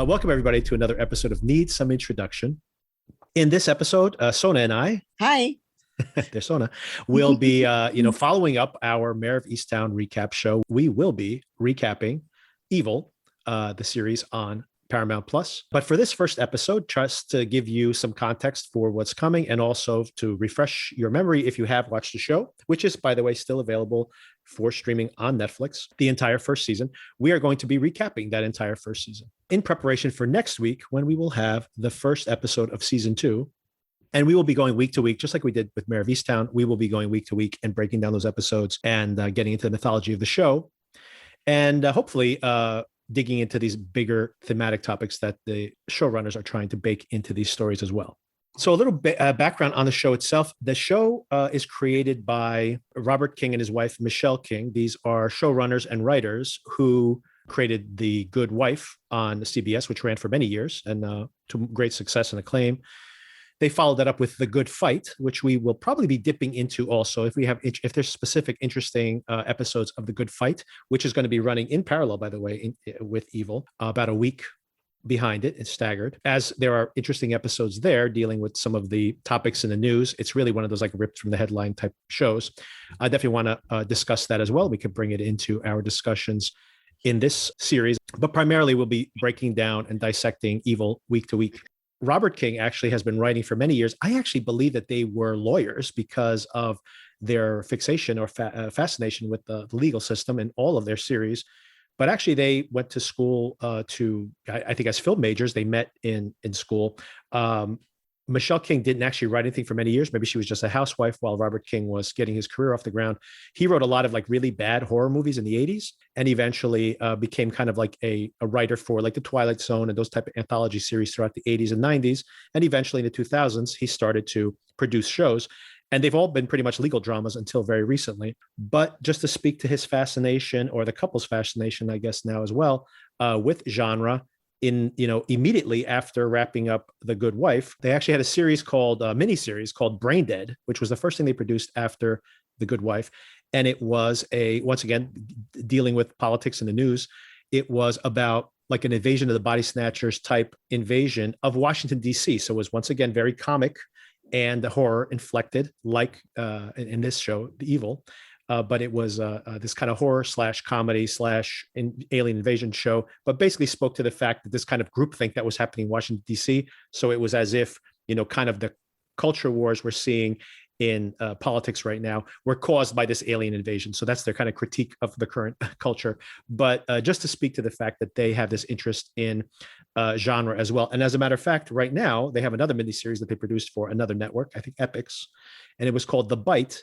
Welcome, everybody, to another episode of Need Some Introduction. In this episode, Sona and I, hi, there's Sona, will be, following up our Mayor of Easttown recap show. We will be recapping Evil, the series on Paramount Plus. But for this first episode, just to give you some context for what's coming and also to refresh your memory if you have watched the show, which is, by the way, still available for streaming on Netflix, the entire first season. We are going to be recapping that entire first season in preparation for next week when we will have the first episode of season 2. And we will be going week to week, just like we did with Mayor of Easttown. We will be going week to week and breaking down those episodes and getting into the mythology of the show. And hopefully digging into these bigger thematic topics that the showrunners are trying to bake into these stories as well. So a little bit background on the show itself. The show is created by Robert King and his wife, Michelle King. These are showrunners and writers who created The Good Wife on CBS, which ran for many years and to great success and acclaim. They followed that up with The Good Fight, which we will probably be dipping into also if there's specific interesting episodes of The Good Fight, which is going to be running in parallel, by the way, with Evil, about a week behind it. It's staggered, as there are interesting episodes there dealing with some of the topics in the news. It's really one of those like ripped from the headline type shows. I definitely want to discuss that as well. We could bring it into our discussions in this series, but primarily we'll be breaking down and dissecting Evil week to week. Robert King actually has been writing for many years. I actually believe that they were lawyers because of their fixation or fascination with the legal system in all of their series. But actually, they went to school I think as film majors. They met in school. Michelle King didn't actually write anything for many years. Maybe she was just a housewife while Robert King was getting his career off the ground. He wrote a lot of like really bad horror movies in the 80s and eventually became kind of like a writer for like the Twilight Zone and those type of anthology series throughout the 80s and 90s. And eventually in the 2000s, he started to produce shows. And they've all been pretty much legal dramas until very recently. But just to speak to his fascination, or the couple's fascination, I guess now as well, with genre, immediately after wrapping up The Good Wife, they actually had a series called miniseries called Brain Dead, which was the first thing they produced after The Good Wife. And it was once again, dealing with politics and the news. It was about like an invasion of the body snatchers type invasion of Washington, D.C. So it was once again very comic and the horror inflected, like in this show, The Evil. But it was this kind of horror / comedy / alien invasion show, but basically spoke to the fact that this kind of groupthink that was happening in Washington, D.C. So it was as if, kind of the culture wars we're seeing in politics right now were caused by this alien invasion. So that's their kind of critique of the current culture. But just to speak to the fact that they have this interest in genre as well. And as a matter of fact, right now, they have another miniseries that they produced for another network, I think Epix, and it was called The Bite.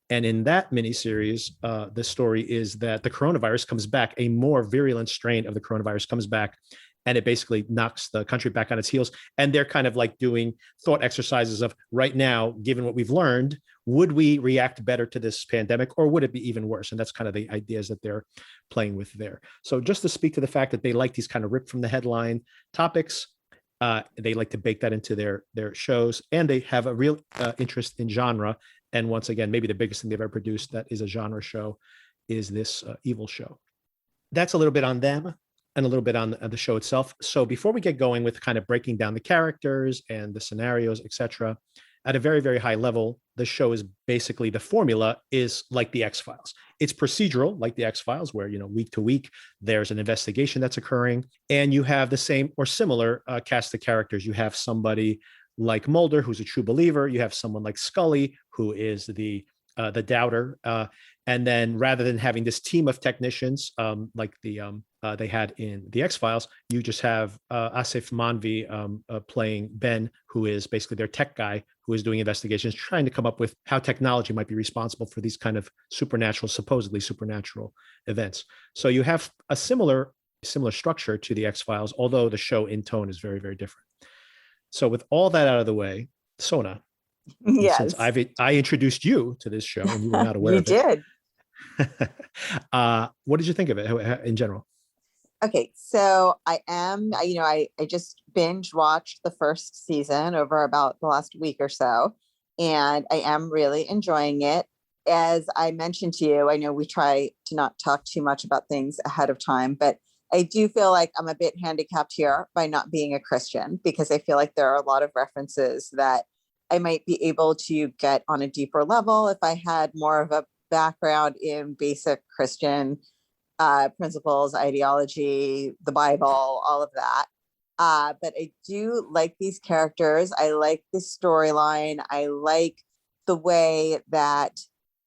And in that miniseries, the story is that the coronavirus comes back, a more virulent strain of the coronavirus comes back, and it basically knocks the country back on its heels. And they're kind of like doing thought exercises of right now, given what we've learned, would we react better to this pandemic or would it be even worse? And that's kind of the ideas that they're playing with there. So just to speak to the fact that they like these kind of ripped from the headline topics, they like to bake that into their shows, and they have a real interest in genre. And once again, maybe the biggest thing they've ever produced that is a genre show is this Evil show. That's a little bit on them and a little bit on the show itself. So before we get going with kind of breaking down the characters and the scenarios, etc., at a very, very high level, the show is basically, the formula is like the X-Files. It's procedural, like the X-Files, where, week to week, there's an investigation that's occurring, and you have the same or similar cast of characters. You have somebody like Mulder, who's a true believer. You have someone like Scully, who is the doubter. And then rather than having this team of technicians like they had in the X-Files, you just have Asif Manvi playing Ben, who is basically their tech guy who is doing investigations, trying to come up with how technology might be responsible for these kind of supposedly supernatural events. So you have a similar structure to the X-Files, although the show in tone is very, very different. So with all that out of the way, Sona, yes, since I introduced you to this show and you were not aware of it. You did. What did you think of it in general? Okay, so I just binge watched the first season over about the last week or so, and I am really enjoying it. As I mentioned to you, I know we try to not talk too much about things ahead of time, but I do feel like I'm a bit handicapped here by not being a Christian, because I feel like there are a lot of references that I might be able to get on a deeper level if I had more of a background in basic Christian principles, ideology, the Bible, all of that. But I do like these characters. I like the storyline. I like the way that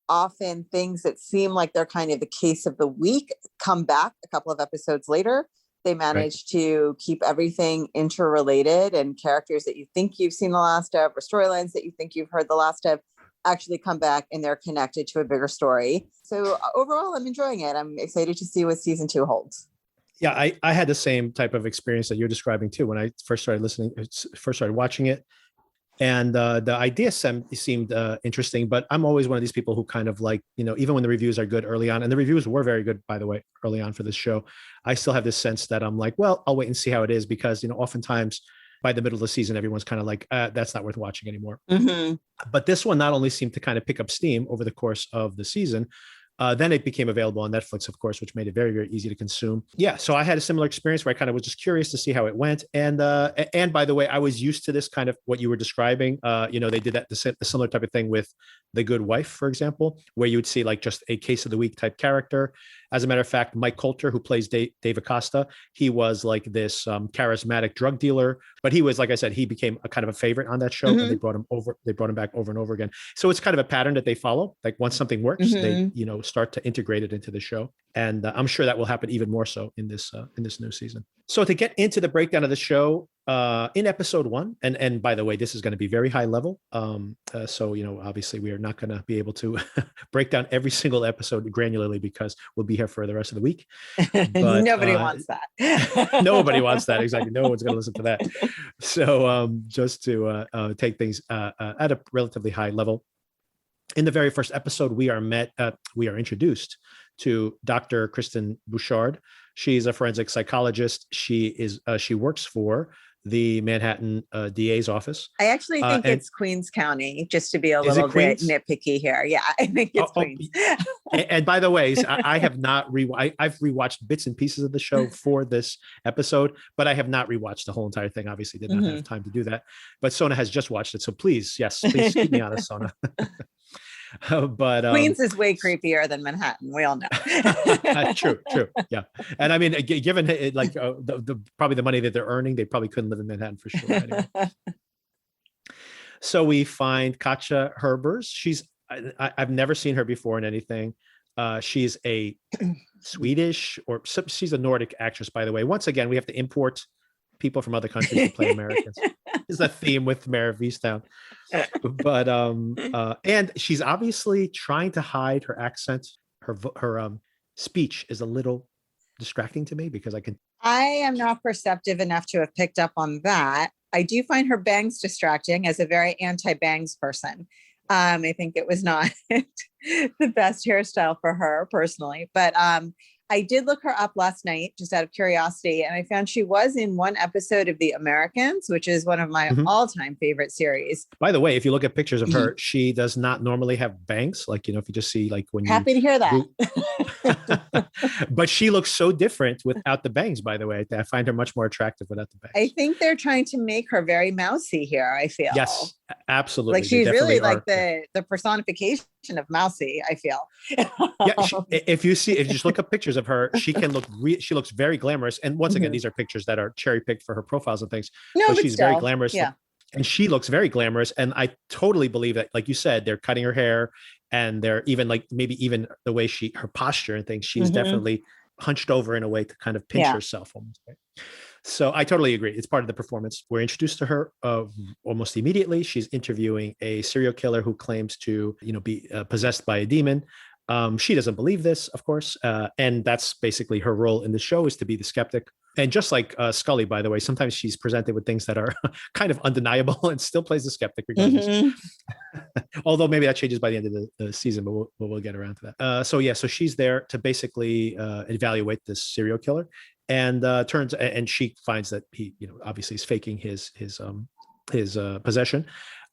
often things that seem like they're kind of the case of the week come back a couple of episodes later. They manage to keep everything interrelated, and characters that you think you've seen the last of, or storylines that you think you've heard the last of, actually come back and they're connected to a bigger story. So overall, I'm enjoying it. I'm excited to see what season 2 holds. Yeah, I had the same type of experience that you're describing too when I first started watching it. And the idea seemed interesting, but I'm always one of these people who kind of like, even when the reviews are good early on, and the reviews were very good, by the way, early on for this show, I still have this sense that I'm like, well, I'll wait and see how it is, because, oftentimes by the middle of the season, everyone's kind of like, that's not worth watching anymore. Mm-hmm. But this one not only seemed to kind of pick up steam over the course of the season, then it became available on Netflix, of course, which made it very, very easy to consume. Yeah, so I had a similar experience where I kind of was just curious to see how it went. And by the way, I was used to this kind of what you were describing. They did the similar type of thing with The Good Wife, for example, where you would see like just a case of the week type character. As a matter of fact, Mike Coulter, who plays Dave Acosta, he was like this charismatic drug dealer, but he was, like I said, he became a kind of a favorite on that show, and they brought him back over and over again. So it's kind of a pattern that they follow. Like once something works, they start to integrate it into the show, and I'm sure that will happen even more so in this new season. So to get into the breakdown of the show, in episode 1, and by the way, this is going to be very high level. So obviously we are not going to be able to break down every single episode granularly, because we'll be here for the rest of the week. But nobody wants that. Nobody wants that. Exactly. No one's going to listen to that. So just to take things at a relatively high level. In the very first episode, we are introduced to Dr. Kristen Bouchard. She's a forensic psychologist. She works for the Manhattan DA's office. I actually think it's Queens County, just to be a little bit nitpicky here. Yeah, I think it's Queens. And by the way, I have not I've rewatched bits and pieces of the show for this episode, but I have not rewatched the whole entire thing. Obviously, did not have time to do that. But Sona has just watched it, so please keep me honest, Sona. But Queens is way creepier than Manhattan. We all know. True. Yeah. And I mean, given like probably the money that they're earning, they probably couldn't live in Manhattan for sure. Anyway. So we find Katja Herbers. I've never seen her before in anything. She's a Swedish, or she's a Nordic actress, by the way. Once again, we have to import people from other countries to play Americans. Is a theme with Mare of Easttown. But and she's obviously trying to hide her accent. Her speech is a little distracting to me, because I am not perceptive enough to have picked up on that. I do find her bangs distracting, as a very anti-bangs person. I think it was not the best hairstyle for her personally, but I did look her up last night just out of curiosity, and I found she was in one episode of The Americans, which is one of my all-time favorite series. By the way, if you look at pictures of her, she does not normally have bangs. Like, if you just see like when Happy to hear that. But she looks so different without the bangs, by the way. I find her much more attractive without the bangs. I think they're trying to make her very mousy here, I feel. Yes, absolutely. Like she's really like the personification of mousy, I feel. If you just look up pictures of her, she can look she looks very glamorous. And once again, these are pictures that are cherry picked for her profiles and things. No, but she's still, very glamorous. Yeah. And she looks very glamorous. And I totally believe that, like you said, they're cutting her hair, and they're even like maybe even the way her posture and things, she's definitely hunched over in a way to kind of pinch herself almost. Right? So I totally agree. It's part of the performance. We're introduced to her almost immediately. She's interviewing a serial killer who claims to, be possessed by a demon. She doesn't believe this, of course. And that's basically her role in the show, is to be the skeptic. And just like Scully, by the way, sometimes she's presented with things that are kind of undeniable and still plays the skeptic regardless. Although maybe that changes by the end of the season, but we'll get around to that. So she's there to basically evaluate this serial killer, and she finds that he, obviously is faking his possession.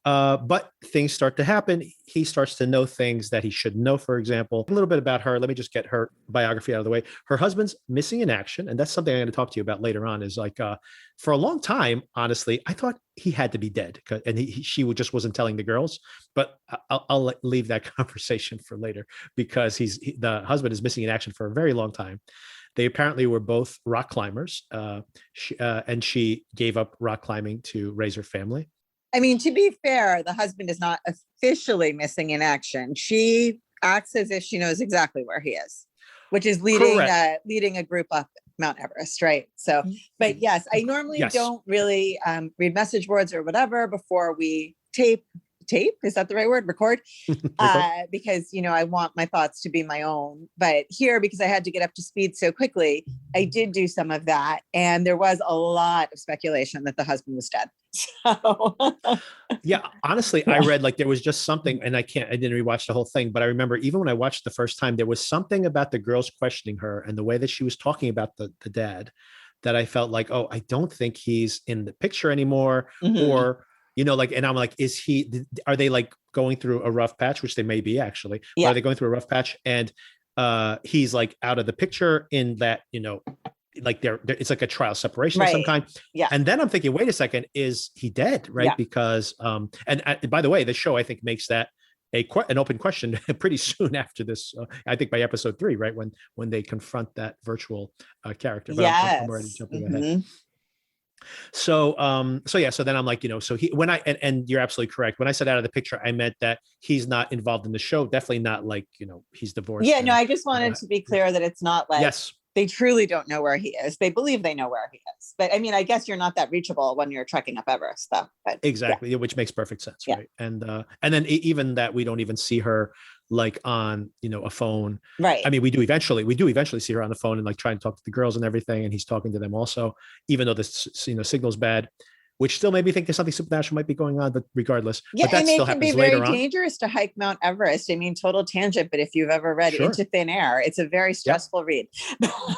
But things start to happen. He starts to know things that he shouldn't know. For example, a little bit about her. Let me just get her biography out of the way. Her husband's missing in action, and that's something I'm going to talk to you about later on. Is like, for a long time, honestly, I thought he had to be dead, and she just wasn't telling the girls. But I'll leave that conversation for later, because the husband is missing in action for a very long time. They apparently were both rock climbers, and she gave up rock climbing to raise her family. I mean, to be fair, the husband is not officially missing in action. She acts as if she knows exactly where he is, which is leading a group up Mount Everest, right? So, but yes, I normally don't really read message boards or whatever before we tape. Is that the right word? Record? Because, I want my thoughts to be my own. But here, because I had to get up to speed so quickly, I did do some of that. And there was a lot of speculation that the husband was dead. So yeah, honestly, I read like there was just something, and I didn't rewatch the whole thing, but I remember even when I watched the first time, there was something about the girls questioning her and the way that she was talking about the dad, that I felt like, oh, I don't think he's in the picture anymore. Or, and I'm like, are they like going through a rough patch, which they may be actually, or are they going through a rough patch? And he's like out of the picture in that, like it's like a trial separation of some kind. Yeah. And then I'm thinking, wait a second, is he dead? Right. Yeah. Because, and by the way, the show, I think, makes that an open question pretty soon after this. I think by episode 3, right. When they confront that virtual character. But I'm already jumping ahead. So then I'm like, so and you're absolutely correct. When I said out of the picture, I meant that he's not involved in the show. Definitely not like, he's divorced. Yeah, no, I just wanted to be clear that it's not like, they truly don't know where he is. They believe they know where he is. But I mean, I guess you're not that reachable when you're trekking up Everest, though. But, exactly. Which makes perfect sense. Right. And then even that, we don't even see her like on, a phone. Right. I mean, we do eventually see her on the phone and like trying to talk to the girls and everything. And he's talking to them also, even though this, signal's bad, which still made me think there's something supernatural might be going on, but regardless. Yeah, but that and still it can happens be very later on. dangerous to hike Mount Everest. I mean, total tangent, but if you've ever read Into Thin Air, it's a very stressful read.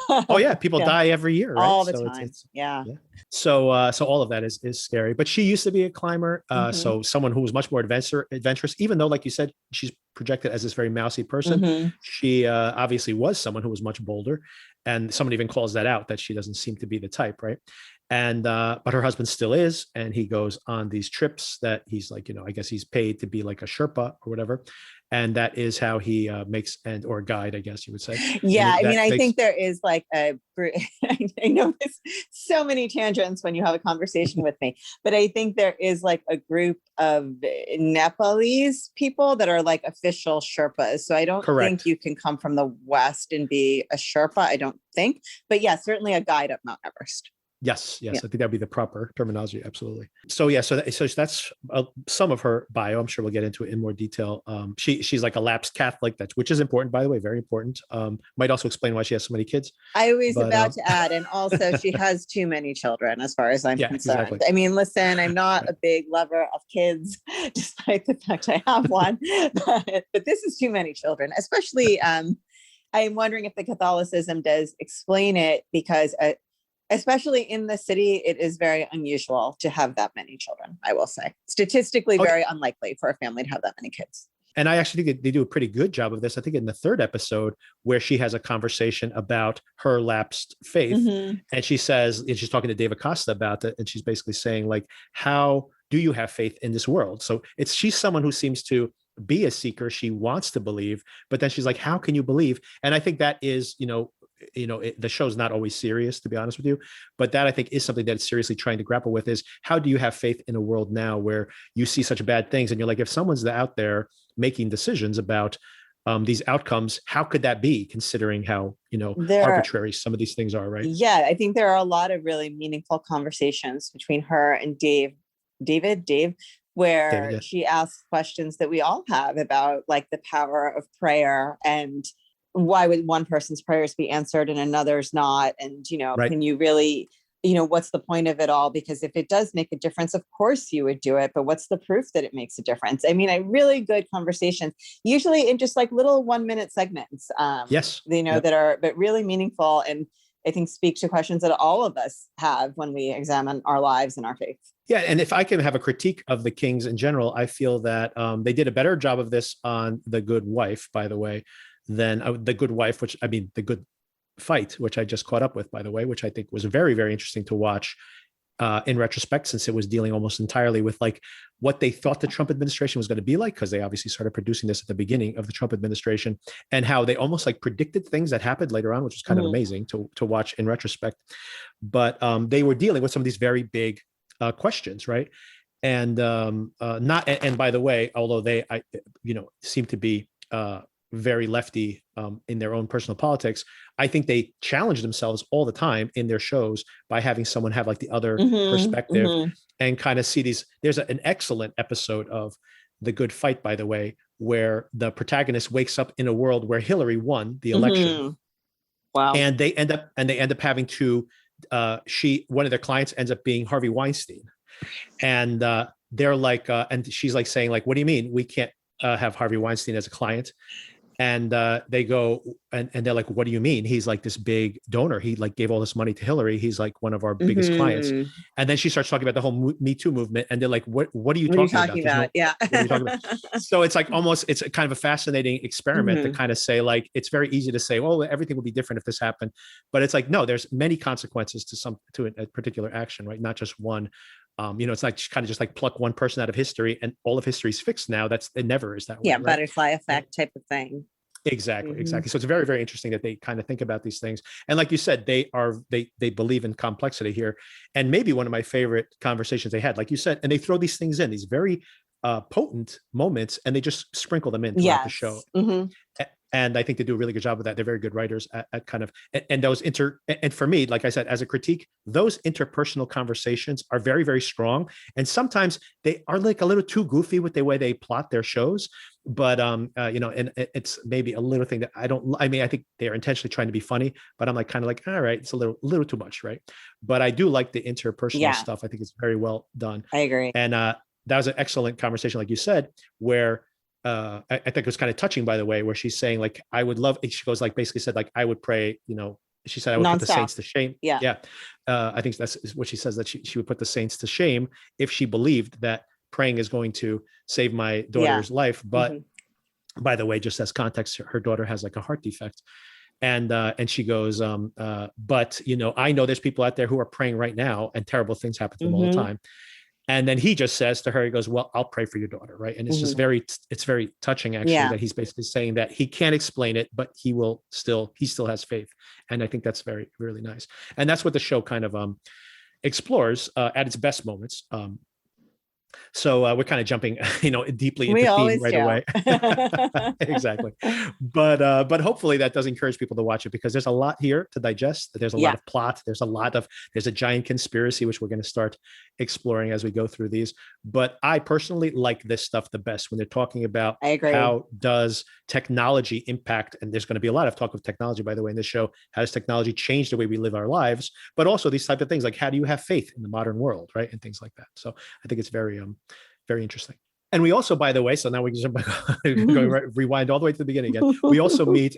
Oh yeah, people die every year, right? All the time. Yeah. So all of that is scary. But she used to be a climber, so someone who was much more adventurous. Even though, like you said, she's projected as this very mousy person, she obviously was someone who was much bolder, and someone even calls that out, that she doesn't seem to be the type, right? And but her husband still is, and he goes on these trips that he's like, I guess he's paid to be like a Sherpa or whatever, and that is how he makes or guide, I guess you would say. Yeah, I think there is like I know there's so many tangents when you have a conversation with me, but I think there is like a group of Nepalese people that are like official Sherpas. So I don't think you can come from the West and be a Sherpa. I don't think, but yeah, certainly a guide up Mount Everest. Yes. I think that'd be the proper terminology. Absolutely. So so that's some of her bio. I'm sure we'll get into it in more detail. She's like a lapsed Catholic, which is important, by the way, very important. Might also explain why she has so many kids. I was about to add, and also she has too many children, as far as I'm concerned. Exactly. I mean, listen, I'm not a big lover of kids, despite the fact I have one, but this is too many children, especially. I'm wondering if the Catholicism does explain it, because especially in the city, it is very unusual to have that many children, I will say. Statistically, very unlikely for a family to have that many kids. And I actually think they do a pretty good job of this. I think in the 3rd episode, where she has a conversation about her lapsed faith, and she says, and she's talking to Dave Acosta about it, and she's basically saying, like, how do you have faith in this world? So she's someone who seems to be a seeker. She wants to believe, but then she's like, how can you believe? And I think that is, the show's not always serious, to be honest with you, but that I think is something that it's seriously trying to grapple with, is how do you have faith in a world now where you see such bad things, and you're like, if someone's out there making decisions about these outcomes, how could that be, considering how arbitrary some of these things are, right? Yeah, I think there are a lot of really meaningful conversations between her and Dave, where she asks questions that we all have about, like, the power of prayer, and why would one person's prayers be answered and another's not? And, can you really, what's the point of it all? Because if it does make a difference, of course you would do it, but what's the proof that it makes a difference? I mean, really good conversations, usually in just like little 1-minute segments, that are, but really meaningful. And I think speak to questions that all of us have when we examine our lives and our faith. Yeah, and if I can have a critique of the Kings in general, I feel that they did a better job of this on The Good Wife, by the way, than The Good Wife, which I mean, The Good Fight, which I just caught up with, by the way, which I think was very, very interesting to watch in retrospect, since it was dealing almost entirely with like what they thought the Trump administration was going to be like, because they obviously started producing this at the beginning of the Trump administration, and how they almost like predicted things that happened later on, which was kind of amazing to watch in retrospect. But they were dealing with some of these very big questions, right? And not, and by the way, although they, seem to be very lefty in their own personal politics, I think they challenge themselves all the time in their shows by having someone have like the other perspective and kind of see these. There's an excellent episode of The Good Fight, by the way, where the protagonist wakes up in a world where Hillary won the election. Wow. And they end up having to one of their clients ends up being Harvey Weinstein. And they're like, and she's like saying like, what do you mean we can't have Harvey Weinstein as a client? And they go, and they're like, what do you mean? He's like this big donor. He like gave all this money to Hillary. He's like one of our biggest clients. And then she starts talking about the whole Me Too movement. And they're like, what are you talking about? Yeah. What are you talking about? So it's like it's a kind of a fascinating experiment to kind of say like, it's very easy to say, well, everything would be different if this happened. But it's like, no, there's many consequences to a particular action, right? Not just one. It's like kind of just like pluck one person out of history and all of history is fixed now. It never is that way. Yeah, right? butterfly effect type of thing. Exactly. So it's very, very interesting that they kind of think about these things. And like you said, they believe in complexity here. And maybe one of my favorite conversations they had, like you said, and they throw these things in, these very potent moments, and they just sprinkle them in throughout the show. And I think they do a really good job of that. They're very good writers at kind of, and those and for me, like I said, as a critique, those interpersonal conversations are very, very strong. And sometimes they are like a little too goofy with the way they plot their shows. But, and it's maybe a little thing that I think they're intentionally trying to be funny, but I'm like, kind of like, all right, it's a little too much. Right. But I do like the interpersonal stuff. I think it's very well done. I agree. And that was an excellent conversation, like you said, where, I think it was kind of touching, by the way, where she's saying like, I would love, she goes like, basically said like, I would pray, she said, I would put the saints to shame. Yeah. I think that's what she says, that she would put the saints to shame if she believed that praying is going to save my daughter's life. But by the way, just as context, her daughter has like a heart defect. And she goes, but I know there's people out there who are praying right now and terrible things happen to them all the time. And then he just says to her, he goes, well, I'll pray for your daughter. Right. And it's just it's very touching, actually, that he's basically saying that he can't explain it, but he still has faith. And I think that's very, really nice. And that's what the show kind of explores at its best moments. So we're kind of jumping, deeply into theme right away. Exactly. But hopefully that does encourage people to watch it, because there's a lot here to digest. There's a lot of plot. There's a giant conspiracy, which we're going to start exploring as we go through these. But I personally like this stuff the best when they're talking about how does technology impact, and there's going to be a lot of talk of technology, by the way, in this show. How does technology change the way we live our lives? But also these type of things, like how do you have faith in the modern world, right? And things like that. So I think it's very, very interesting. And we also, by the way, so now we can jump back, rewind all the way to the beginning again. We also meet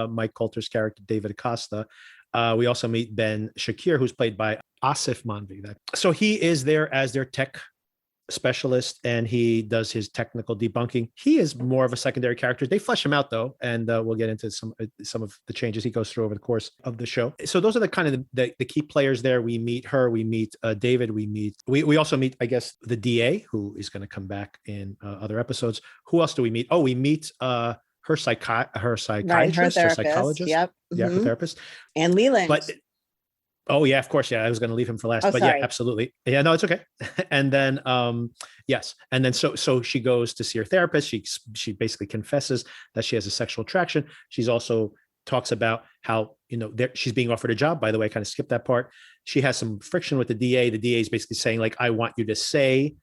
Mike Coulter's character, David Acosta. We also meet Ben Shakir, who's played by Asif Manvi. So he is there as their tech specialist, and he does his technical debunking. He is more of a secondary character. They flesh him out though, and we'll get into some of the changes he goes through over the course of the show. So those are the kind of the key players there. We meet her, we meet David, we also meet, I guess, the DA, who is going to come back in other episodes. Who else do we meet? Oh, we meet her psychiatrist, her psychologist. Yep. Yeah, her therapist. And Leland. Oh yeah, of course. Yeah, I was going to leave him for last, but yeah, absolutely. Yeah, no, it's okay. And then, yes. And then, so she goes to see her therapist. She basically confesses that she has a sexual attraction. She's also talks about how, she's being offered a job, by the way. I kind of skipped that part. She has some friction with the DA. The DA is basically saying like, I want you to say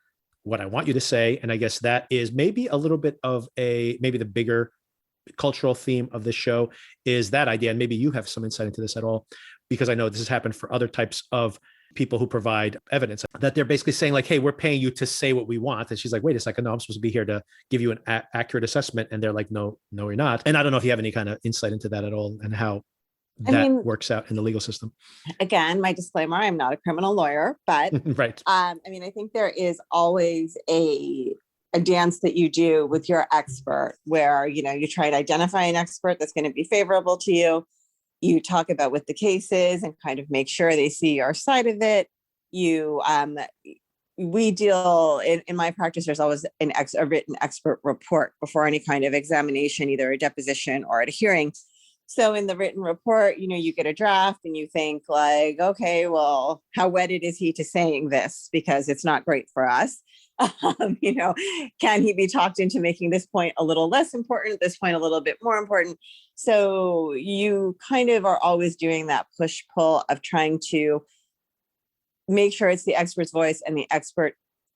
what I want you to say. And I guess that is maybe a little bit of maybe the bigger cultural theme of the show is that idea. And maybe you have some insight into this at all, because I know this has happened for other types of people who provide evidence, that they're basically saying like, hey, we're paying you to say what we want. And she's like, wait a second, no, I'm supposed to be here to give you an accurate assessment. And they're like, no, you're not. And I don't know if you have any kind of insight into that at all, and how that works out in the legal system. Again, my disclaimer, I'm not a criminal lawyer, but right. I think there is always a dance that you do with your expert where, you try to identify an expert that's going to be favorable to you. You talk about what the case is and kind of make sure they see your side of it. We deal in my practice, there's always a written expert report before any kind of examination, either a deposition or at a hearing. So in the written report, you get a draft and you think like, okay, well, how wedded is he to saying this? Because it's not great for us. Can he be talked into making this point a little less important, this point a little bit more important? So you kind of are always doing that push-pull of trying to make sure it's the expert's voice and the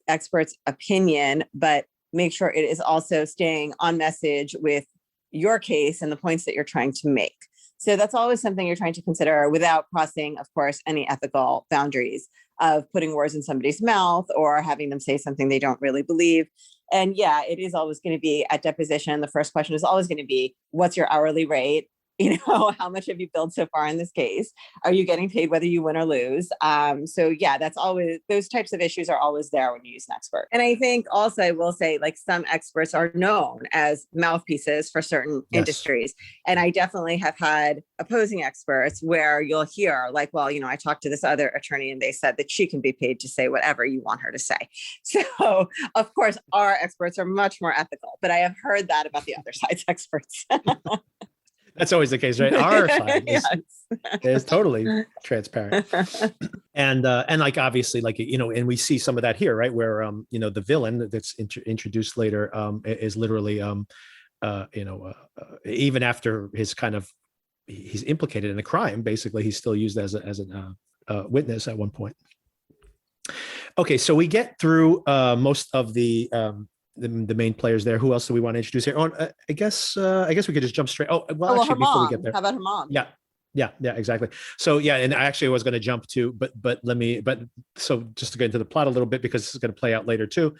expert's opinion, but make sure it is also staying on message with your case and the points that you're trying to make. So that's always something you're trying to consider without crossing, of course, any ethical boundaries of putting words in somebody's mouth or having them say something they don't really believe. And yeah, it is always going to be at deposition. The first question is always going to be, what's your hourly rate? How much have you billed so far in this case? Are you getting paid whether you win or lose? So yeah, that's always, those types of issues are always there when you use an expert. And I think also I will say like some experts are known as mouthpieces for certain industries. And I definitely have had opposing experts where you'll hear like, well, I talked to this other attorney and they said that she can be paid to say whatever you want her to say. So of course, our experts are much more ethical, but I have heard that about the other side's experts. That's always the case, right? Our side is totally transparent. And like, obviously, like, and we see some of that here, right? Where, the villain that's introduced later is literally, even after he's implicated in a crime, basically, he's still used as a witness at one point. Okay, so we get through most of the main players there. Who else do we want to introduce here? Oh, I guess we could just jump straight. Actually, her before mom. we get there, How about her mom? Yeah, exactly. So yeah, and I actually was going to jump to, so just to get into the plot a little bit because this is going to play out later too.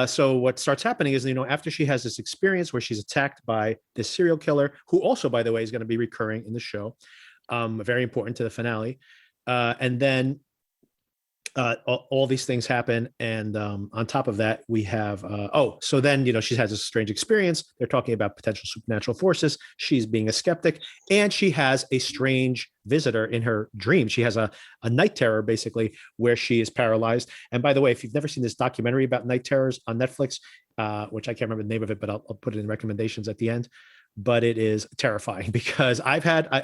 So what starts happening is, after she has this experience where she's attacked by this serial killer, who also, by the way, is going to be recurring in the show, very important to the finale, and then. All these things happen, and on top of that, we have so then she has this strange experience. They're talking about potential supernatural forces. She's being a skeptic, and she has a strange visitor in her dream. She has a night terror, basically, where she is paralyzed. And by the way, if you've never seen this documentary about night terrors on Netflix, which I can't remember the name of it, but I'll put it in recommendations at the end. But it is terrifying because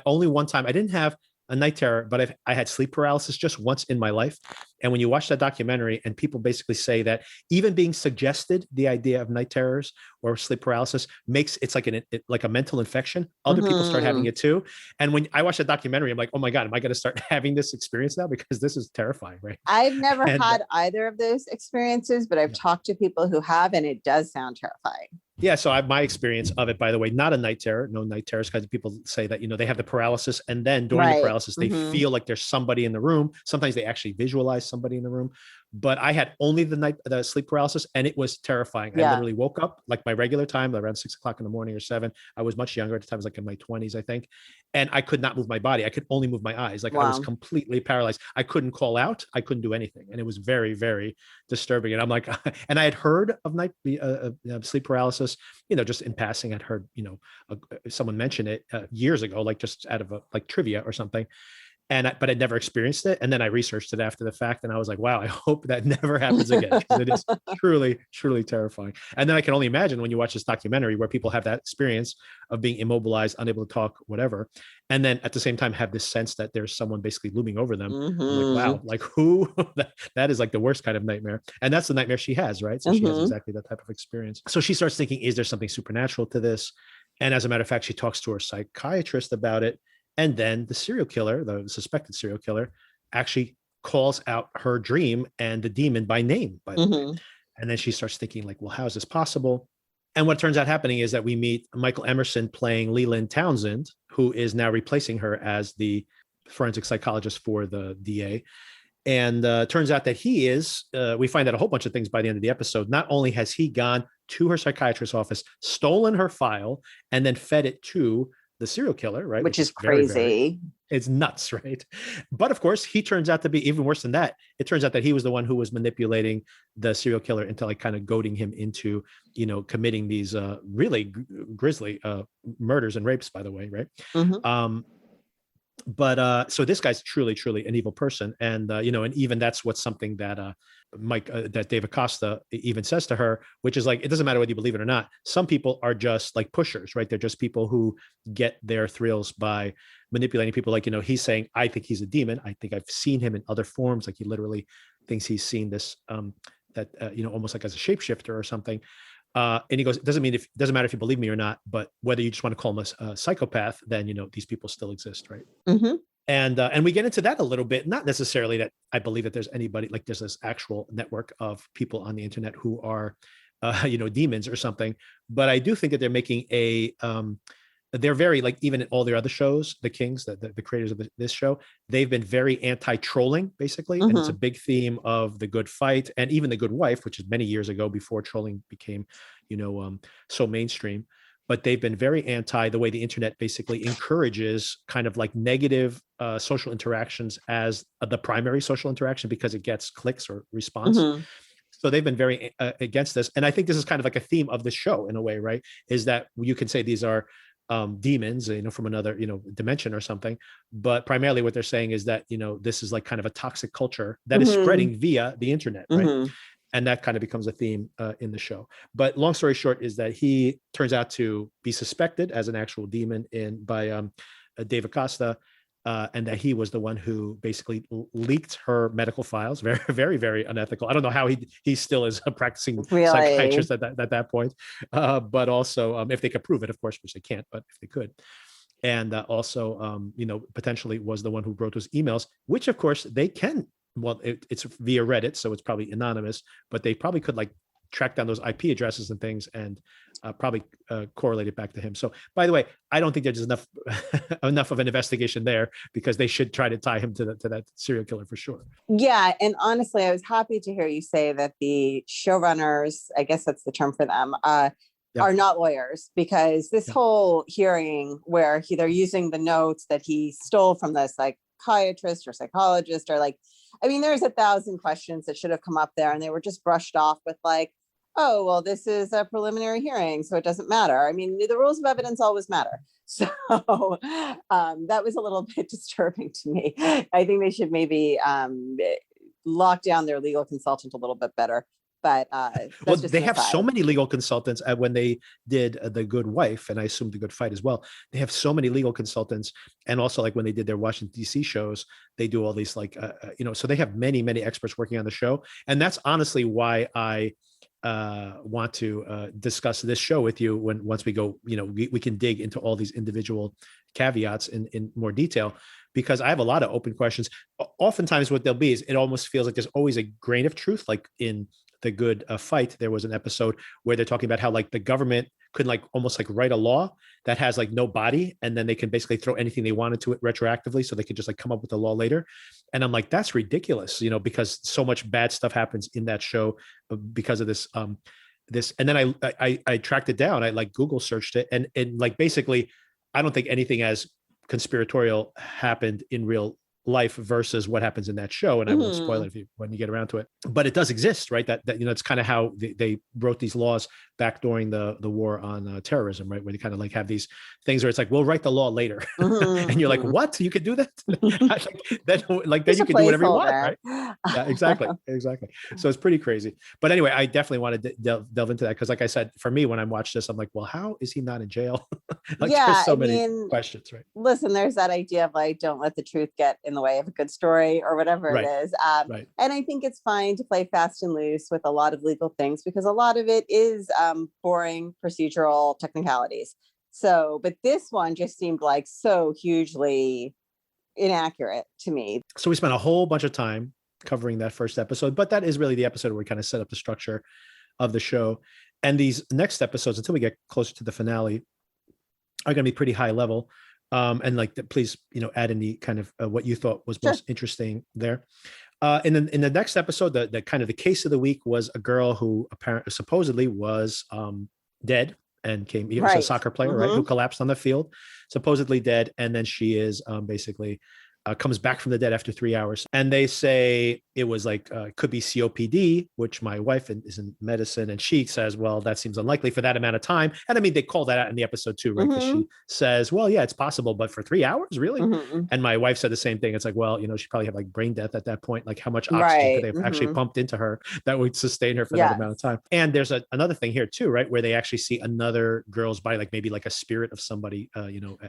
only one time I didn't have a night terror, but I had sleep paralysis just once in my life. And when you watch that documentary and people basically say that even being suggested the idea of night terrors or sleep paralysis makes it's like a mental infection. Other people start having it too. And when I watch that documentary, I'm like, oh my God, am I going to start having this experience now? Because this is terrifying, right? I've never had either of those experiences, but I've talked to people who have, and it does sound terrifying. Yeah, so my experience of it, by the way, not a night terror, no night terrors, because people say that, they have the paralysis, and then during the paralysis, they feel like there's somebody in the room. Sometimes they actually visualize somebody in the room. But I had only the sleep paralysis, and it was terrifying. I literally woke up like my regular time, around 6 o'clock in the morning or 7. I was much younger at the time. I was like in my 20s, I think. And I could not move my body. I could only move my eyes. Like I was completely paralyzed. I couldn't call out. I couldn't do anything. And it was very, very disturbing. And I'm like, and I had heard of sleep paralysis, just in passing. I'd heard, someone mention it years ago, like just out of trivia or something. But I'd never experienced it. And then I researched it after the fact, and I was like, wow, I hope that never happens again, because it is truly, truly terrifying. And then I can only imagine when you watch this documentary where people have that experience of being immobilized, unable to talk, whatever. And then at the same time have this sense that there's someone basically looming over them. I'm like, wow, like who? that is like the worst kind of nightmare. And that's the nightmare she has, right? So she has exactly that type of experience. So she starts thinking, is there something supernatural to this? And as a matter of fact, she talks to her psychiatrist about it. And then the serial killer, the suspected serial killer, actually calls out her dream and the demon by name, by the way. And then she starts thinking like, well, how is this possible? And what turns out happening is that we meet Michael Emerson playing Leland Townsend, who is now replacing her as the forensic psychologist for the DA. And turns out that he is, we find out a whole bunch of things by the end of the episode. Not only has he gone to her psychiatrist's office, stolen her file, and then fed it to the serial killer, right? Which is very, very, crazy. it's nuts, right? But of course, he turns out to be even worse than that. It turns out that he was the one who was manipulating the serial killer into like kind of goading him into, committing these really grisly murders and rapes, by the way, right? Mhm. But so this guy's truly an evil person, and and even that's what's something that Mike that Dave Acosta even says to her, which is like, it doesn't matter whether you believe it or not, some people are just like pushers, right? They're just people who get their thrills by manipulating people. Like, he's saying, I think he's a demon, I think I've seen him in other forms, like he literally thinks he's seen this that almost like as a shapeshifter or something. And he goes, it doesn't matter if you believe me or not, but whether you just want to call him a psychopath, then these people still exist, right? Mhm. And we get into that a little bit. Not necessarily that I believe that there's anybody, like there's this actual network of people on the internet who are, demons or something. But I do think that they're making they're very, like, even in all their other shows, the Kings, the creators of this show, they've been very anti-trolling, basically. And it's a Mhm. big theme of The Good Fight and even The Good Wife, which is many years ago before trolling became, so mainstream. But they've been very anti the way the internet basically encourages kind of like negative social interactions as the primary social interaction because it gets clicks or response. Mhm. So they've been very against this. And I think this is kind of like a theme of the show in a way, right? Is that you can say these are demons, from another, dimension or something. But primarily what they're saying is that, this is like kind of a toxic culture that is Mhm. spreading via the internet, right? Mhm. And that kind of becomes a theme in the show. But long story short is that he turns out to be suspected as an actual demon by Dave Acosta, and that he was the one who basically leaked her medical files. Very, very, very unethical. I don't know how he still is a practicing Really? psychiatrist at that point. But also, if they could prove it, of course, which they can't, but if they could. And also, potentially was the one who wrote those emails, which of course they can. Well, it's via Reddit, so it's probably anonymous, but they probably could like track down those IP addresses and things and probably correlate it back to him. So, by the way, I don't think there's enough enough of an investigation there because they should try to tie him to that serial killer for sure. Yeah, and honestly, I was happy to hear you say that the showrunners, I guess that's the term for them, Yeah. are not lawyers, because this Yeah. whole hearing where they're using the notes that he stole from the psychiatrist or psychologist, or like, I mean, there's 1,000 questions that should have come up there, and they were just brushed off with like, oh, well, this is a preliminary hearing, so it doesn't matter. I mean, the rules of evidence always matter. So that was a little bit disturbing to me. I think they should maybe lock down their legal consultant a little bit better. But Well, that's just they an have so aside. many legal consultants when they did The Good Wife, and I assume The Good Fight as well. They have so many legal consultants, and also like when they did their Washington D.C. shows, they do all these like so they have many experts working on the show, and that's honestly why I want to discuss this show with you once we go. We can dig into all these individual caveats in more detail because I have a lot of open questions. Oftentimes, what they'll be is it almost feels like there's always a grain of truth, like in The Good Fight, there was an episode where they're talking about how like the government could like almost like write a law that has like no body, and then they can basically throw anything they want into it retroactively, so they could just like come up with a law later. And I'm like, that's ridiculous, because so much bad stuff happens in that show because of this. And then I tracked it down. I like Google searched it, and like basically, I don't think anything as conspiratorial happened in real life versus what happens in that show, and I won't spoil Mhm. it when you get around to it, but it does exist, right? That it's kind of how they wrote these laws back during the war on terrorism, right, where they kind of like have these things where it's like, we'll write the law later. And you're like, Mhm. what, you could do that? Then Just you a can do whatever you want, placeholder. right? Yeah, exactly. So it's pretty crazy. But anyway, I definitely want to delve into that because, like I said, for me, when I watch this, I'm like, well, how is he not in jail? Like, there's Yeah, so I many mean, questions, right? listen, there's that idea of like, don't let the truth get in the way of a good story or whatever it Right. is. Right. And I think it's fine to play fast and loose with a lot of legal things because a lot of it is boring procedural technicalities. So, but this one just seemed like so hugely inaccurate to me. So we spent a whole bunch of time covering that first episode, but that is really the episode where we kind of set up the structure of the show. And these next episodes, until we get closer to the finale, are going to be pretty high level. And like, please, add any kind of what you thought was Sure. most interesting there. And then in the next episode, the kind of the case of the week was a girl who apparently supposedly was dead and came. She was a Right. soccer player, right, who collapsed on the field, supposedly dead, and then she is basically comes back from the dead after 3 hours. And they say it was like, could be COPD, which my wife is in medicine. And she says, well, that seems unlikely for that amount of time. And I mean, they call that out in the episode too, right? Because she says, well, yeah, it's possible, but for 3 hours, really? And my wife said the same thing. It's like, well, she probably had like brain death at that point. Like how much oxygen could they have actually pumped into her that would sustain her for that amount of time? And there's another thing here too, right? Where they actually see another girl's body, like maybe like a spirit of somebody,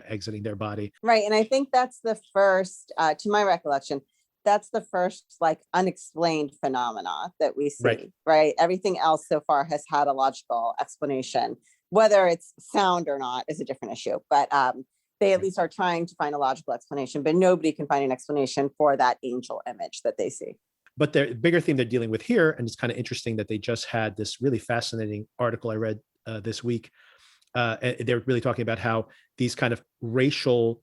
exiting their body. Right. And I think that's the first, to my recollection, that's the first like unexplained phenomena that we see, right? Everything else so far has had a logical explanation. Whether it's sound or not is a different issue, but they at least are trying to find a logical explanation, but nobody can find an explanation for that angel image that they see. But the bigger theme they're dealing with here, and it's kind of interesting that they just had this really fascinating article I read this week. They're really talking about how these kind of racialized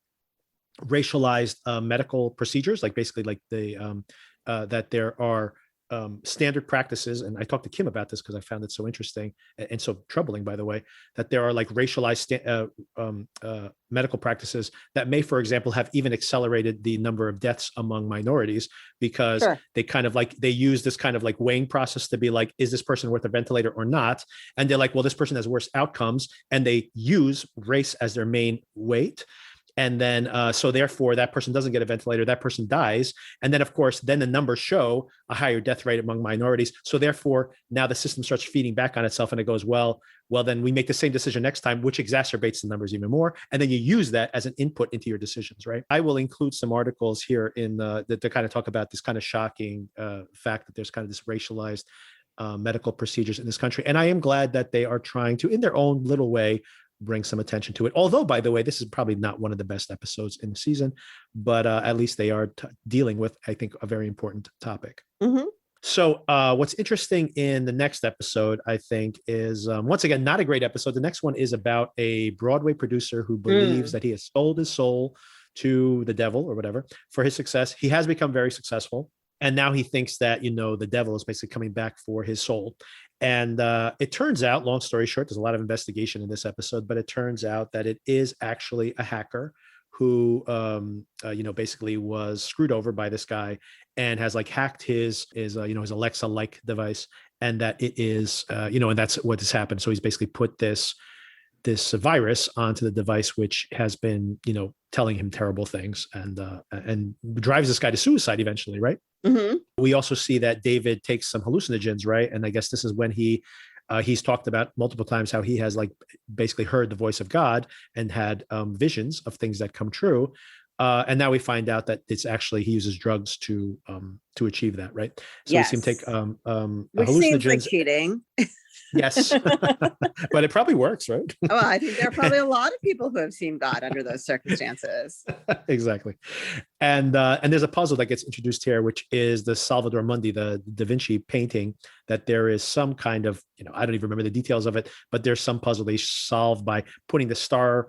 medical procedures, like basically like that there are standard practices. And I talked to Kim about this because I found it so interesting and so troubling, by the way, that there are like racialized medical practices that may, for example, have even accelerated the number of deaths among minorities because they kind of like, they use this kind of like weighing process to be like, is this person worth a ventilator or not? And they're like, well, this person has worse outcomes, and they use race as their main weight. And then, so therefore, that person doesn't get a ventilator, that person dies. And then, of course, then the numbers show a higher death rate among minorities. So therefore, now the system starts feeding back on itself, and it goes, well, then we make the same decision next time, which exacerbates the numbers even more. And then you use that as an input into your decisions, right? I will include some articles here that to kind of talk about this kind of shocking fact that there's kind of this racialized medical procedures in this country. And I am glad that they are trying to, in their own little way, bring some attention to it. Although, by the way, this is probably not one of the best episodes in the season, but at least they are dealing with, I think, a very important topic. So what's interesting in the next episode, I think, is once again, not a great episode. The next one is about a Broadway producer who believes that he has sold his soul to the devil or whatever for his success. He has become very successful. And now he thinks that, the devil is basically coming back for his soul. And it turns out, long story short, there's a lot of investigation in this episode, but it turns out that it is actually a hacker who, basically was screwed over by this guy and has like hacked his Alexa-like device. And that it is, and that's what has happened. So he's basically put this virus onto the device, which has been, telling him terrible things and drives this guy to suicide eventually, right? We also see that David takes some hallucinogens, right? And I guess this is when he's talked about multiple times how he has like basically heard the voice of God and had visions of things that come true. And now we find out that it's actually he uses drugs to achieve that, right? So we see him take which hallucinogens. Seems like cheating. Yes, but it probably works, right? Well, I think there are probably a lot of people who have seen God under those circumstances. Exactly. And there's a puzzle that gets introduced here, which is the Salvador Mundi, the Da Vinci painting, that there is some kind of, I don't even remember the details of it, but there's some puzzle they solve by putting the star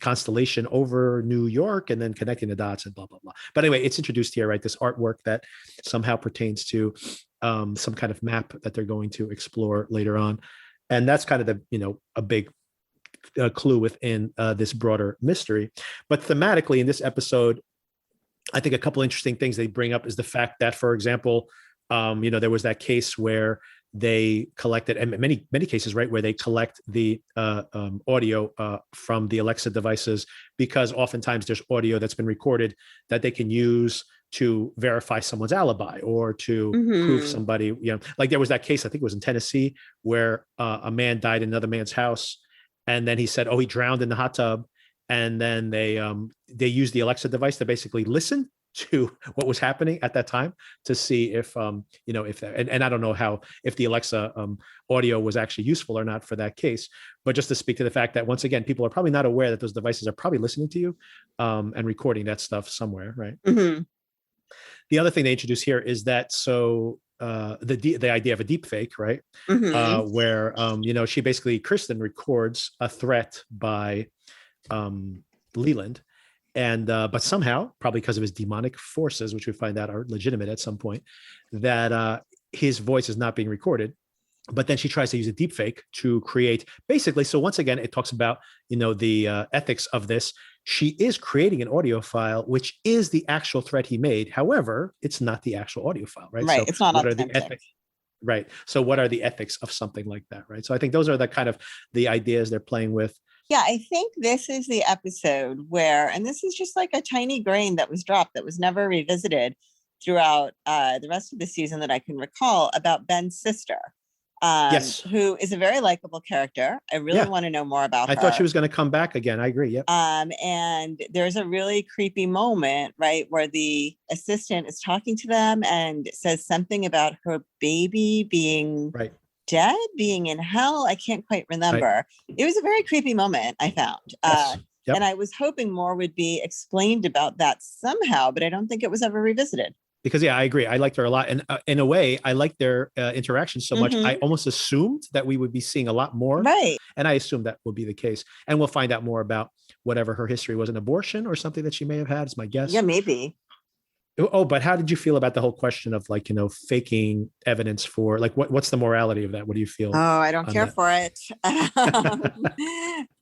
constellation over New York and then connecting the dots and blah, blah, blah. But anyway, it's introduced here, right? This artwork that somehow pertains to some kind of map that they're going to explore later on. And that's kind of the, a big clue within this broader mystery. But thematically in this episode, I think a couple interesting things they bring up is the fact that, for example, there was that case where they collected, and many cases, right, where they collect the audio from the Alexa devices, because oftentimes there's audio that's been recorded that they can use to verify someone's alibi or to prove somebody, like there was that case, I think it was in Tennessee, where a man died in another man's house. And then he said, he drowned in the hot tub. And then they used the Alexa device to basically listen to what was happening at that time to see if, if that, and I don't know if the Alexa audio was actually useful or not for that case, but just to speak to the fact that once again, people are probably not aware that those devices are probably listening to you and recording that stuff somewhere, right? The other thing they introduce here is that, the idea of a deep fake, right? Where, she basically, Kristen records a threat by Leland. And but somehow, probably because of his demonic forces, which we find out are legitimate at some point, that his voice is not being recorded. But then she tries to use a deep fake to create basically. So once again, it talks about, the ethics of this. She is creating an audio file, which is the actual threat he made. However, it's not the actual audio file, right? Right. So It's not what are the authentic. ethics? Right. So what are the ethics of something like that? Right. So I think those are the kind of the ideas they're playing with. Yeah, I think this is the episode where, and this is just like a tiny grain that was dropped that was never revisited throughout the rest of the season that I can recall, about Ben's sister, Yes. who is a very likable character. I really Yeah. want to know more about I her. thought she was going to come back again. I agree. Yep. And there's a really creepy moment, right, where the assistant is talking to them and says something about her baby being Right. dead, being in hell. I can't quite remember. Right. It was a very creepy moment, I found. Yes. Yep. And I was hoping more would be explained about that somehow, but I don't think it was ever revisited. Because yeah, I agree. I liked her a lot, and in a way, I liked their interaction so much. I almost assumed that we would be seeing a lot more, right? And I assumed that will be the case, and we'll find out more about whatever her history was, an abortion or something that she may have had. Is my guess. Yeah, maybe. Oh, but how did you feel about the whole question of like faking evidence for like what's the morality of that? What do you feel? Oh, I don't care for it.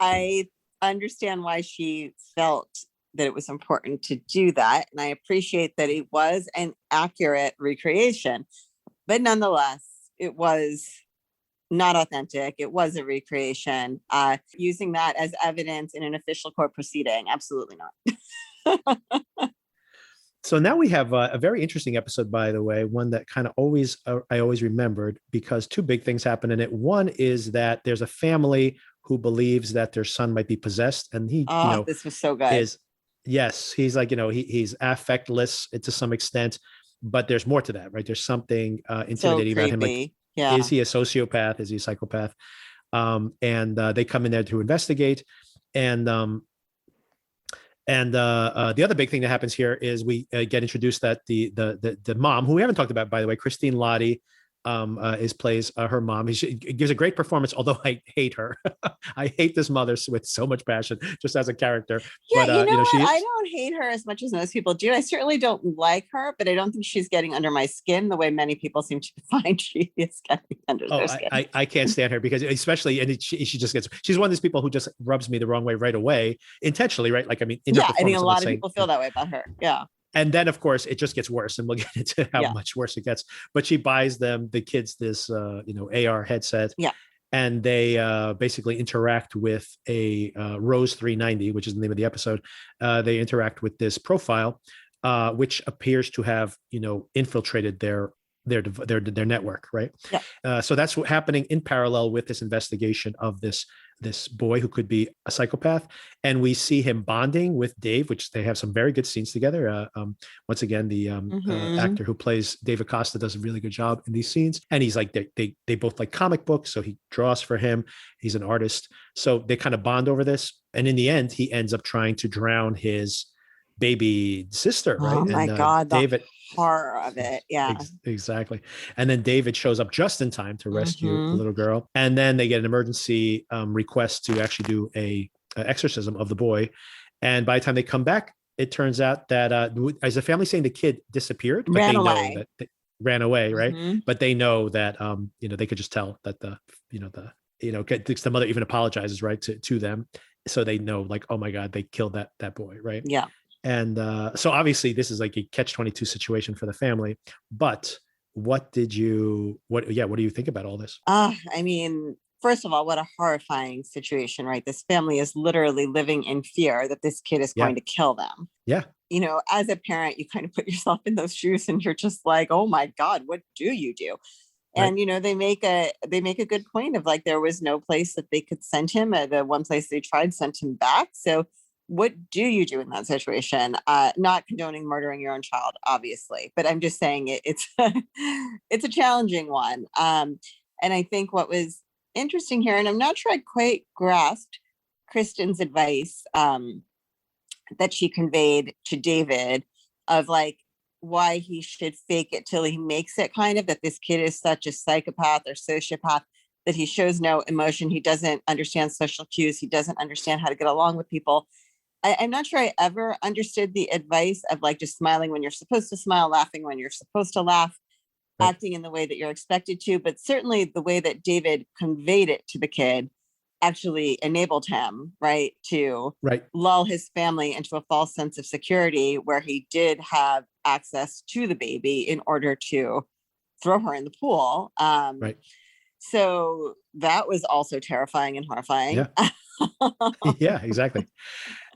I understand why she felt that it was important to do that. And I appreciate that it was an accurate recreation, but nonetheless, it was not authentic. It was a recreation. Using that as evidence in an official court proceeding, absolutely not. So now we have a very interesting episode, by the way, one that kind of I always remembered, because two big things happen in it. One is that there's a family who believes that their son might be possessed, and he, this was so good. Yes, he's like, he's affectless to some extent, but there's more to that, right? There's something intimidating about him. Like, is he a sociopath? Is he a psychopath? And they come in there to investigate. And the other big thing that happens here is we get introduced that the mom, who we haven't talked about, by the way, Christine Lottie, plays her mom. She gives a great performance, although I hate her. I hate this mother with so much passion, just as a character. Yeah, but, I don't hate her as much as most people do. I certainly don't like her, but I don't think she's getting under my skin the way many people seem to find she is getting under their skin. I can't stand her because, especially, and she just gets. She's one of these people who just rubs me the wrong way right away, intentionally, right? Like, I mean, I think a lot of people feel that way about her. Yeah. And then, of course, it just gets worse, and we'll get into how much worse it gets. But she buys the kids this, AR headset. Yeah. And they basically interact with a Rose 390, which is the name of the episode. They interact with this profile, which appears to have, infiltrated their network, right? Yeah. So that's what's happening in parallel with this investigation of this boy who could be a psychopath, and we see him bonding with Dave, which they have some very good scenes together. Once again, the actor who plays Dave Acosta does a really good job in these scenes, and he's like they both like comic books, so he draws for him. He's an artist, so they kind of bond over this, and in the end, he ends up trying to drown his baby sister, right? Oh my God, David, horror of it. Yeah, exactly. And then David shows up just in time to rescue the little girl, and then they get an emergency request to actually do a exorcism of the boy. And by the time they come back, it turns out that as a family saying the kid disappeared, but they know that they ran away, right? But they know that they could just tell that the mother even apologizes, right, to them, so they know, like, oh my God, they killed that boy, right? Yeah. And so obviously this is like a catch-22 situation for the family. But what do you think about all this? I mean, first of all, what a horrifying situation, right? This family is literally living in fear that this kid is going to kill them. Yeah. As a parent, you kind of put yourself in those shoes and you're just like, oh my God, what do you do? And, they make a good point of like, there was no place that they could send him. The one place they tried sent him back. So what do you do in that situation? Not condoning murdering your own child, obviously, but I'm just saying it's it's a challenging one. And I think what was interesting here, and I'm not sure I quite grasped Kristen's advice that she conveyed to David of like why he should fake it till he makes it, kind of that this kid is such a psychopath or sociopath that he shows no emotion. He doesn't understand social cues. He doesn't understand how to get along with people. I'm not sure I ever understood the advice of like just smiling when you're supposed to smile, laughing when you're supposed to laugh. acting in the way that you're expected to, but certainly the way that David conveyed it to the kid actually enabled him, right, to Right. lull his family into a false sense of security where he did have access to the baby in order to throw her in the pool. Right. So that was also terrifying and horrifying. Yeah. Yeah, exactly.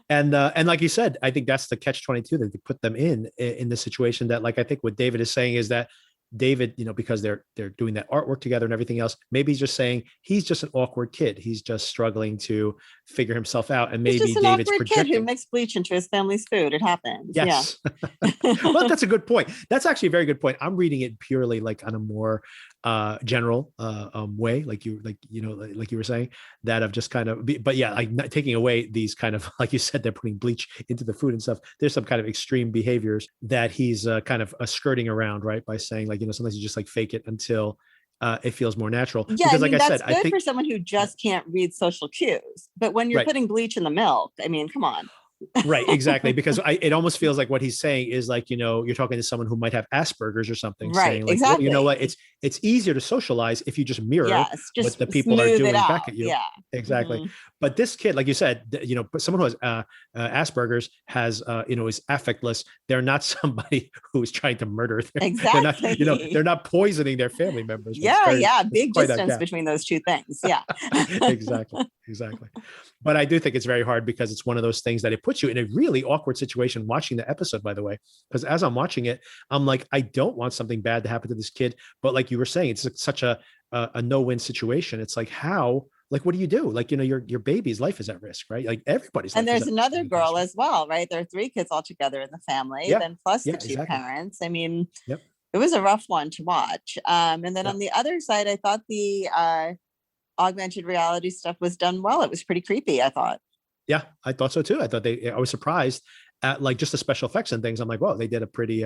And like you said, I think that's the catch-22 that they put them in the situation that, like, I think what David is saying is that David, because they're doing that artwork together and everything else, maybe he's just saying he's just an awkward kid. He's just struggling to figure himself out. And He's maybe just an David's awkward kid who projecting. makes bleach into his family's food. It happens. Yes. Yeah. Well, that's a good point. That's actually a very good point. I'm reading it purely like on a more general way, like you were saying, that of just kind of, but yeah, like not taking away these kind of, like you said, they're putting bleach into the food and stuff. There's some kind of extreme behaviors that he's kind of skirting around, right? By saying, like, sometimes you just like fake it until it feels more natural. Yeah, because, I mean, like I that's said, good I think for someone who just can't read social cues. But when you're right. putting bleach in the milk, I mean, come on. Right, exactly. Because it almost feels like what he's saying is like, you're talking to someone who might have Asperger's or something, Right, saying like, well, exactly. you know what, it's easier to socialize if you just mirror Yes, what just the people are smooth it doing out. back at you. Yeah. Exactly. Mhm. But this kid, like you said, but someone who has Asperger's has, is affectless. They're not somebody who is trying to murder. Exactly. They're not poisoning their family members. Yeah, big quite a distance gap. between those two things. Yeah. Exactly. But I do think it's very hard because it's one of those things that it puts you in a really awkward situation watching the episode, by the way, because as I'm watching it, I'm like, I don't want something bad to happen to this kid. But like you were saying, it's such a no-win situation. It's like, how, like, what do you do? Like, your baby's life is at risk, right? Like everybody's life. And there's is at another risk girl as well, right? There are 3 kids all together in the family, yeah. then plus Yeah, the 2 exactly. parents. I mean, Yep. It was a rough one to watch. And then Yep. on the other side, I thought the augmented reality stuff was done well. It was pretty creepy, I thought. Yeah, I thought so too. I was surprised at like just the special effects and things. I'm like, whoa, they did a pretty,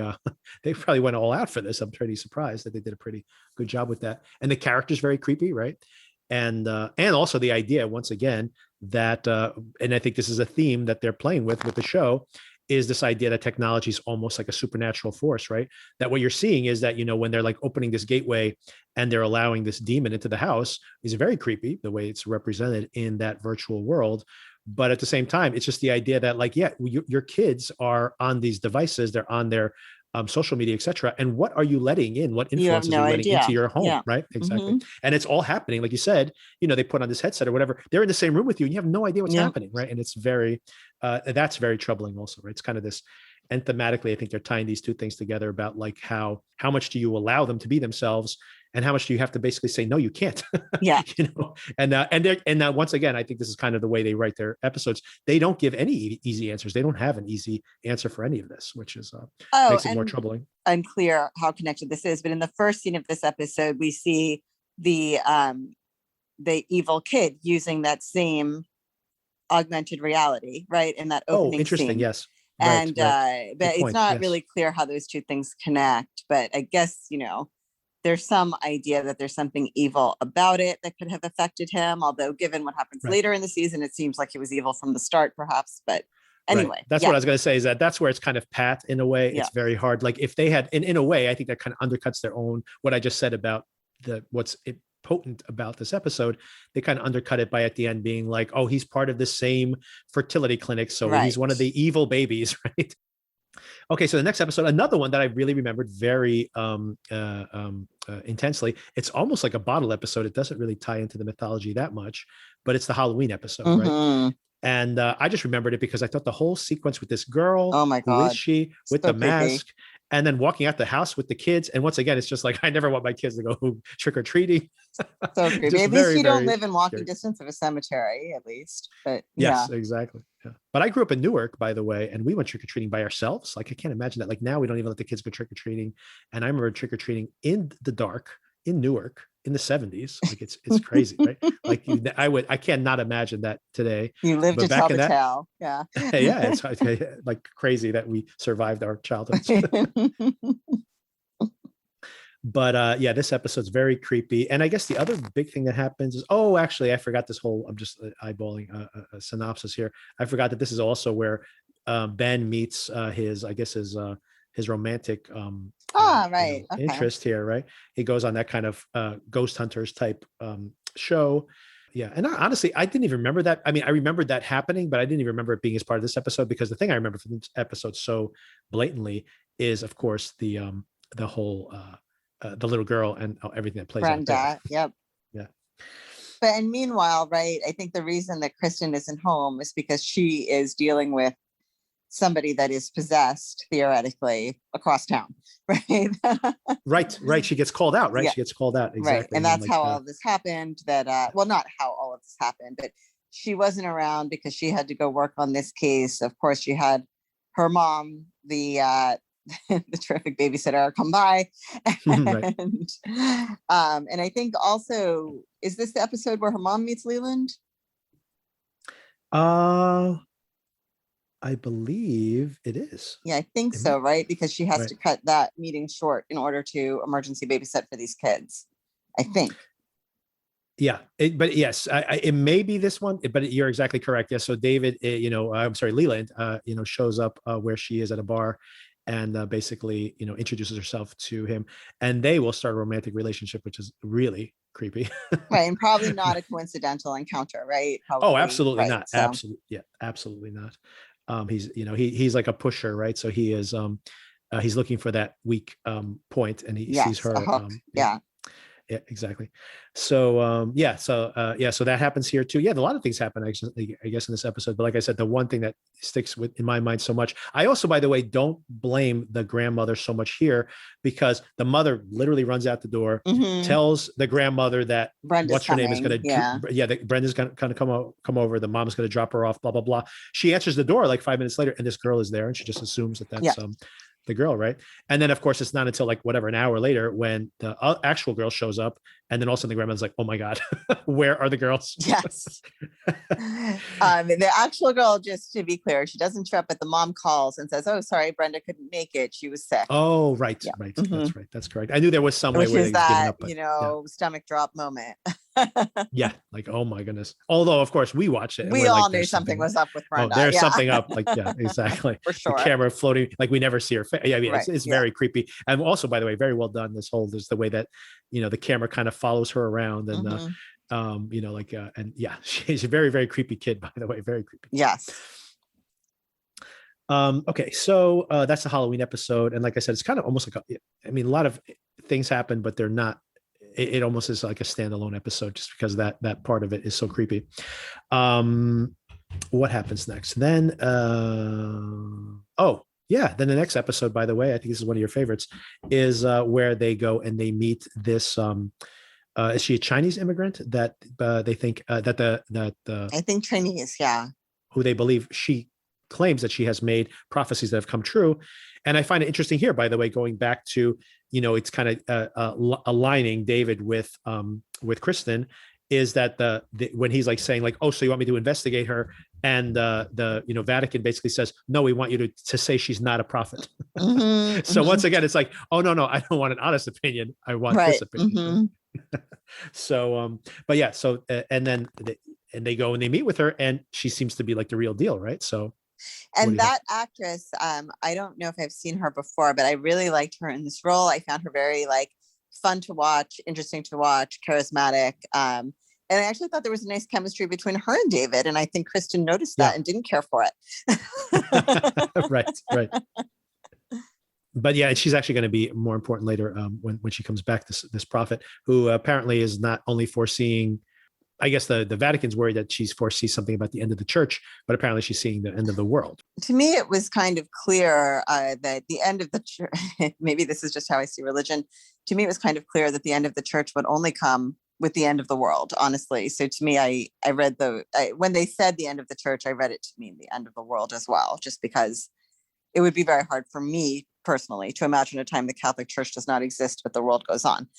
they probably went all out for this. I'm pretty surprised that they did a pretty good job with that. And the character's very creepy, right? And also the idea, once again, that, and I think this is a theme that they're playing with the show, is this idea that technology is almost like a supernatural force, right? That what you're seeing is that, when they're like opening this gateway and they're allowing this demon into the house is very creepy, the way it's represented in that virtual world. But at the same time, it's just the idea that, like, yeah, your kids are on these devices, they're on their social media, etc. And what are you letting in? What influences are you letting into your home? Yeah. Right? Exactly. Mm-hmm. And it's all happening, like you said. They put on this headset or whatever. They're in the same room with you, and you have no idea what's happening, right? And it's very, that's very troubling, also, right? It's kind of this, and thematically, I think they're tying these two things together about like how much do you allow them to be themselves, and how much do you have to basically say no, you can't. Yeah. And once again, I think this is kind of the way they write their episodes. They don't give any easy answers. They don't have an easy answer for any of this, which is makes it more troubling. Unclear how connected this is, but in the first scene of this episode, we see the evil kid using that same augmented reality, right? In that opening interesting scene. Yes. And right. but it's not really clear how those two things connect. But I guess, there's some idea that there's something evil about it that could have affected him. Although given what happens later in the season, it seems like he was evil from the start, perhaps. But anyway, that's what I was going to say, is that's where it's kind of pat in a way. It's very hard. Like if they had, in a way, I think that kind of undercuts their own, what I just said about what's potent about this episode. They kind of undercut it by at the end being like, oh, he's part of the same fertility clinic, so he's one of the evil babies, right? Okay, so the next episode, another one that I really remembered very intensely. It's almost like a bottle episode. It doesn't really tie into the mythology that much, but it's the Halloween episode, right? And I just remembered it because I thought the whole sequence with this girl, oh my God, who is she, with the mask, and then walking out the house with the kids. And once again, it's just like, I never want my kids to go trick-or-treating. So creepy. At least you don't live in walking distance of a cemetery, at least. But yes, exactly. Yeah. But I grew up in Newark, by the way, and we went trick-or-treating by ourselves. Like, I can't imagine that. Like now we don't even let the kids go trick-or-treating. And I remember trick-or-treating in the dark in Newark in the 70s. Like it's crazy, right? Like I cannot imagine that today. You live to tell the tale. Yeah. Yeah. It's like crazy that we survived our childhoods. But yeah, this episode's very creepy. And I guess the other big thing that happens is, actually, I forgot this whole, I'm just eyeballing a synopsis here. I forgot that this is also where Ben meets his romantic Right. Okay. interest here, right? He goes on that kind of ghost hunters type show. Yeah. And honestly, I didn't even remember that. I mean, I remembered that happening, but I didn't even remember it being as part of this episode, because the thing I remember from this episode so blatantly is, of course, the whole the little girl and everything that plays out there. Brenda. Yep. Yeah. But and meanwhile, right, I think the reason that Kristen isn't home is because she is dealing with somebody that is possessed theoretically across town, right? Right. She gets called out, right? Yeah. She gets called out. Exactly. Right. And that's how all of this happened. That well, not how all of this happened, but she wasn't around because she had to go work on this case. Of course, she had her mom, the the terrific babysitter, come by. Right. And I think also, is this the episode where her mom meets Leland? I believe it is. Yeah, I think so, right? Because she has Right. to cut that meeting short in order to emergency babysit for these kids, I think. Yeah, but yes, it may be this one, but you're exactly correct. Yes, so David, I'm sorry, Leland, shows up where she is at a bar, and basically, introduces herself to him, and they will start a romantic relationship, which is really creepy. Right, and probably not a coincidental encounter, right? Probably, Oh, absolutely right, not. so. Absolutely, yeah, absolutely not. He's, he's like a pusher, right? So he is, he's looking for that weak point, and he sees her. A hook. Yeah. Yeah, exactly. So so that happens here too. Yeah, a lot of things happen actually, I guess, in this episode. But like I said, the one thing that sticks in my mind so much, I also, by the way, don't blame the grandmother so much here, because the mother literally runs out the door, tells the grandmother that Brenda's what's her name is going to, that Brenda's going to come over. The mom's going to drop her off, blah, blah, blah. She answers the door like 5 minutes later, and this girl is there, and she just assumes that that's the girl, right? And then, of course, it's not until like whatever, an hour later, when the actual girl shows up, and then all of a sudden the grandmother's like, oh my God, where are the girls? Yes. The actual girl, just to be clear, she doesn't show up, but the mom calls and says, oh, sorry, Brenda couldn't make it. She was sick. Oh, right. That's right. That's correct. I knew there was some way where they was giving up, but, stomach drop moment. Yeah, like, oh my goodness. Although, of course, we watched it, and we all knew something was up with Brenda. There's something up, like, yeah, exactly. For sure. The camera floating, like we never see her face. Yeah, it's very creepy. And also, by the way, very well done. There's the way that, the camera kind of follows her around, and and yeah, she's a very, very creepy kid, by the way, very creepy. Yes. Okay, so that's the Halloween episode, and like I said, it's kind of almost like a lot of things happen, but they're not. It almost is like a standalone episode, just because that part of it is so creepy. What happens next? Then, then the next episode, by the way, I think this is one of your favorites, is where they go and they meet this. Is she a Chinese immigrant that they think I think Chinese, yeah. Who they believe she claims that she has made prophecies that have come true. And I find it interesting here, by the way, going back to, it's kind of aligning David with Kristen, is that when he's like saying like, oh, so you want me to investigate her? And the Vatican basically says, no, we want you to say she's not a prophet. So once again, it's like, oh, no, I don't want an honest opinion. I want this opinion. So, but yeah, so, and then they go and they meet with her, and she seems to be like the real deal, right? So. And that actress, I don't know if I've seen her before, but I really liked her in this role. I found her very fun to watch, interesting to watch, charismatic. And I actually thought there was a nice chemistry between her and David. And I think Kristen noticed that and didn't care for it. Right. But yeah, she's actually going to be more important later when she comes back, this prophet, who apparently is not only foreseeing, I guess the Vatican's worried that she's foresees something about the end of the church, but apparently she's seeing the end of the world. To me, it was kind of clear that the end of the church, maybe this is just how I see religion. To me, it was kind of clear that the end of the church would only come with the end of the world, honestly. So to me, I read when they said the end of the church, I read it to mean the end of the world as well, just because it would be very hard for me personally to imagine a time the Catholic Church does not exist, but the world goes on.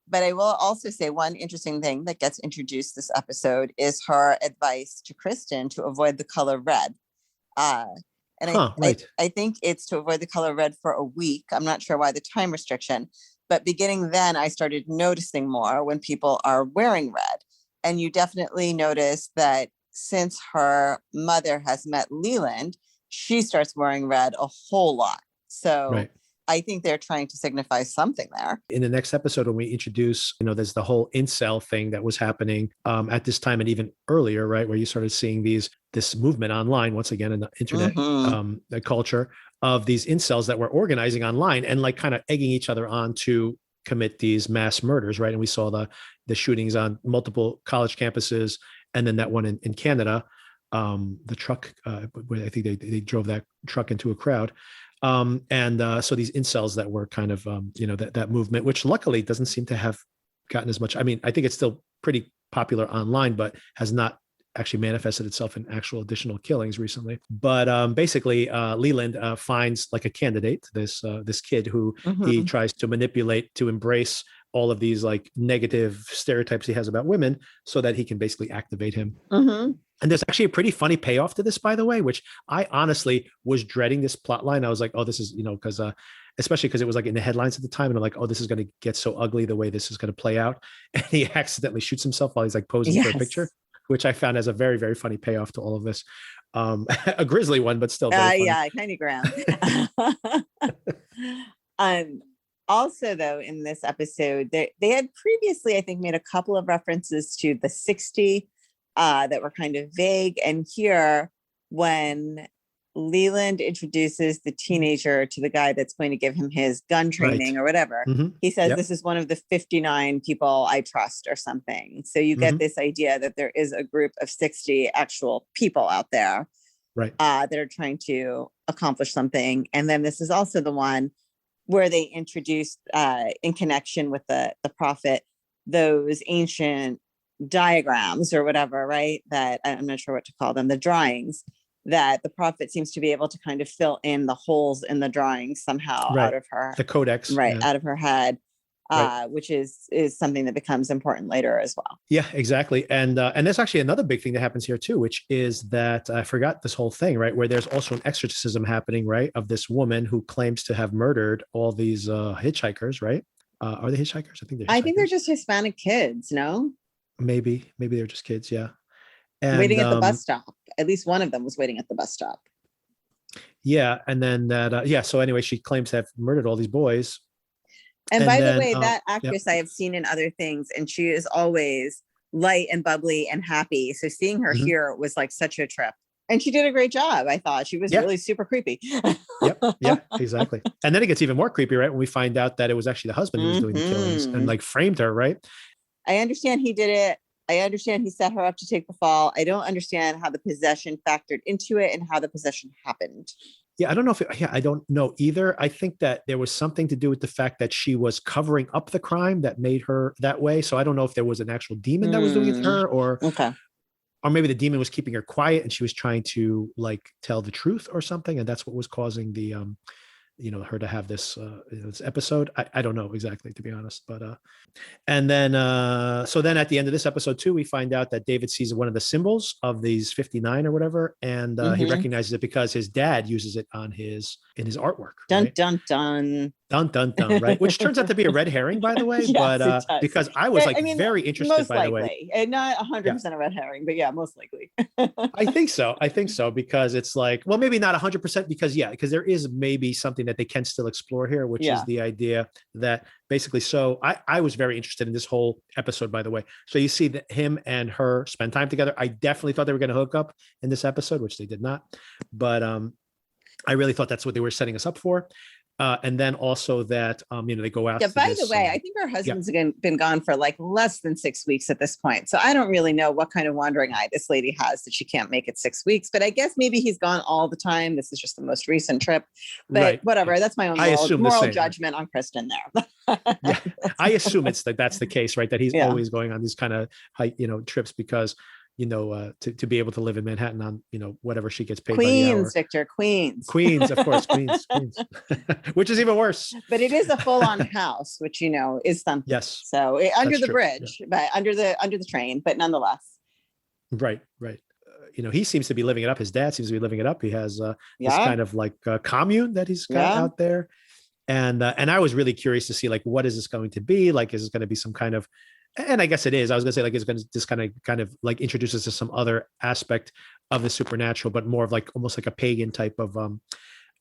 But I will also say one interesting thing that gets introduced this episode is her advice to Kristen to avoid the color red. I think it's to avoid the color red for a week. I'm not sure why the time restriction, but beginning then I started noticing more when people are wearing red. And you definitely notice that since her mother has met Leland, she starts wearing red a whole lot. So I think they're trying to signify something there. In the next episode, when we introduce, there's the whole incel thing that was happening at this time and even earlier, right, where you started seeing this movement online once again in the internet the culture of these incels that were organizing online and like kind of egging each other on to commit these mass murders, right? And we saw the shootings on multiple college campuses, and then that one in Canada, the truck, I think they drove that truck into a crowd. So these incels that were kind of, that movement, which luckily doesn't seem to have gotten as much. I mean, I think it's still pretty popular online, but has not actually manifested itself in actual additional killings recently. But basically, Leland finds like a candidate, this kid who he tries to manipulate to embrace all of these like negative stereotypes he has about women so that he can basically activate him. And there's actually a pretty funny payoff to this, by the way, which I honestly was dreading this plot line. I was like, oh, this is, because especially because it was like in the headlines at the time. And I'm like, oh, this is going to get so ugly the way this is going to play out. And he accidentally shoots himself while he's like posing for a picture, which I found as a very, very funny payoff to all of this. A grisly one, but still very funny. Yeah, kind of grand. Also, though, in this episode, they had previously, I think, made a couple of references to the 60 that were kind of vague. And here, when Leland introduces the teenager to the guy that's going to give him his gun training or whatever, he says, this is one of the 59 people I trust or something. So you get this idea that there is a group of 60 actual people out there that are trying to accomplish something. And then this is also the one where they introduced in connection with the prophet, those ancient diagrams or whatever, right? That I'm not sure what to call them, the drawings that the prophet seems to be able to kind of fill in the holes in the drawings somehow out of her, the codex, out of her head, which is something that becomes important later as well. Yeah, exactly. And there's actually another big thing that happens here too, which is that I forgot this whole thing, right? Where there's also an exorcism happening, right? Of this woman who claims to have murdered all these hitchhikers, right? Are they hitchhikers? I think they're just Hispanic kids, no? Maybe they're just kids. Yeah. And, waiting at the bus stop. At least one of them was waiting at the bus stop. Yeah. And then so anyway, she claims to have murdered all these boys. And by the way, that actress I have seen in other things, and she is always light and bubbly and happy. So seeing her here was like such a trip. And she did a great job. I thought she was really super creepy. Yeah, exactly. And then it gets even more creepy, right? When we find out that it was actually the husband who was doing the killings and like framed her, right? I understand he did it. I understand he set her up to take the fall. I don't understand how the possession factored into it and how the possession happened. Yeah, I don't know I don't know either. I think that there was something to do with the fact that she was covering up the crime that made her that way. So I don't know if there was an actual demon that was doing it to her or maybe the demon was keeping her quiet and she was trying to like tell the truth or something. And that's what was causing the, her to have this episode. I don't know exactly, to be honest, but and then so then at the end of this episode too, we find out that David sees one of the symbols of these 59 or whatever, and he recognizes it because his dad uses it in his artwork. Dun right? dun dun dun dun dun. Right, which turns out to be a red herring, by the way. Yes, but because I was very interested, most by likely. the way, and not 100% a red herring, but yeah, most likely. I think so because it's like, well, maybe not 100% because there is maybe something that they can still explore here, which is the idea that basically, so I was very interested in this whole episode, by the way. So you see that him and her spend time together. I definitely thought they were going to hook up in this episode, which they did not. But I really thought that's what they were setting us up for. And then also that, they go out. Yeah, by the way, I think her husband's been gone for like less than 6 weeks at this point. So I don't really know what kind of wandering eye this lady has that she can't make it 6 weeks. But I guess maybe he's gone all the time. This is just the most recent trip. But whatever, that's my own moral judgment on Kristen there. Yeah, I assume that's the case, right? That he's always going on these kind of trips because to be able to live in Manhattan on, whatever she gets paid. Queens, Victor, Queens. Queens, of course, Queens, which is even worse. But it is a full-on house, which, is something. Yes. So under the bridge, but under the train, but nonetheless. Right. He seems to be living it up. His dad seems to be living it up. He has this kind of like commune that he's got out there. And I was really curious to see, like, what is this going to be? Like, is this going to be some kind of, and I guess it is. I was going to say, like, it's going to just kind of like introduce us to some other aspect of the supernatural, but more of like almost like a pagan type of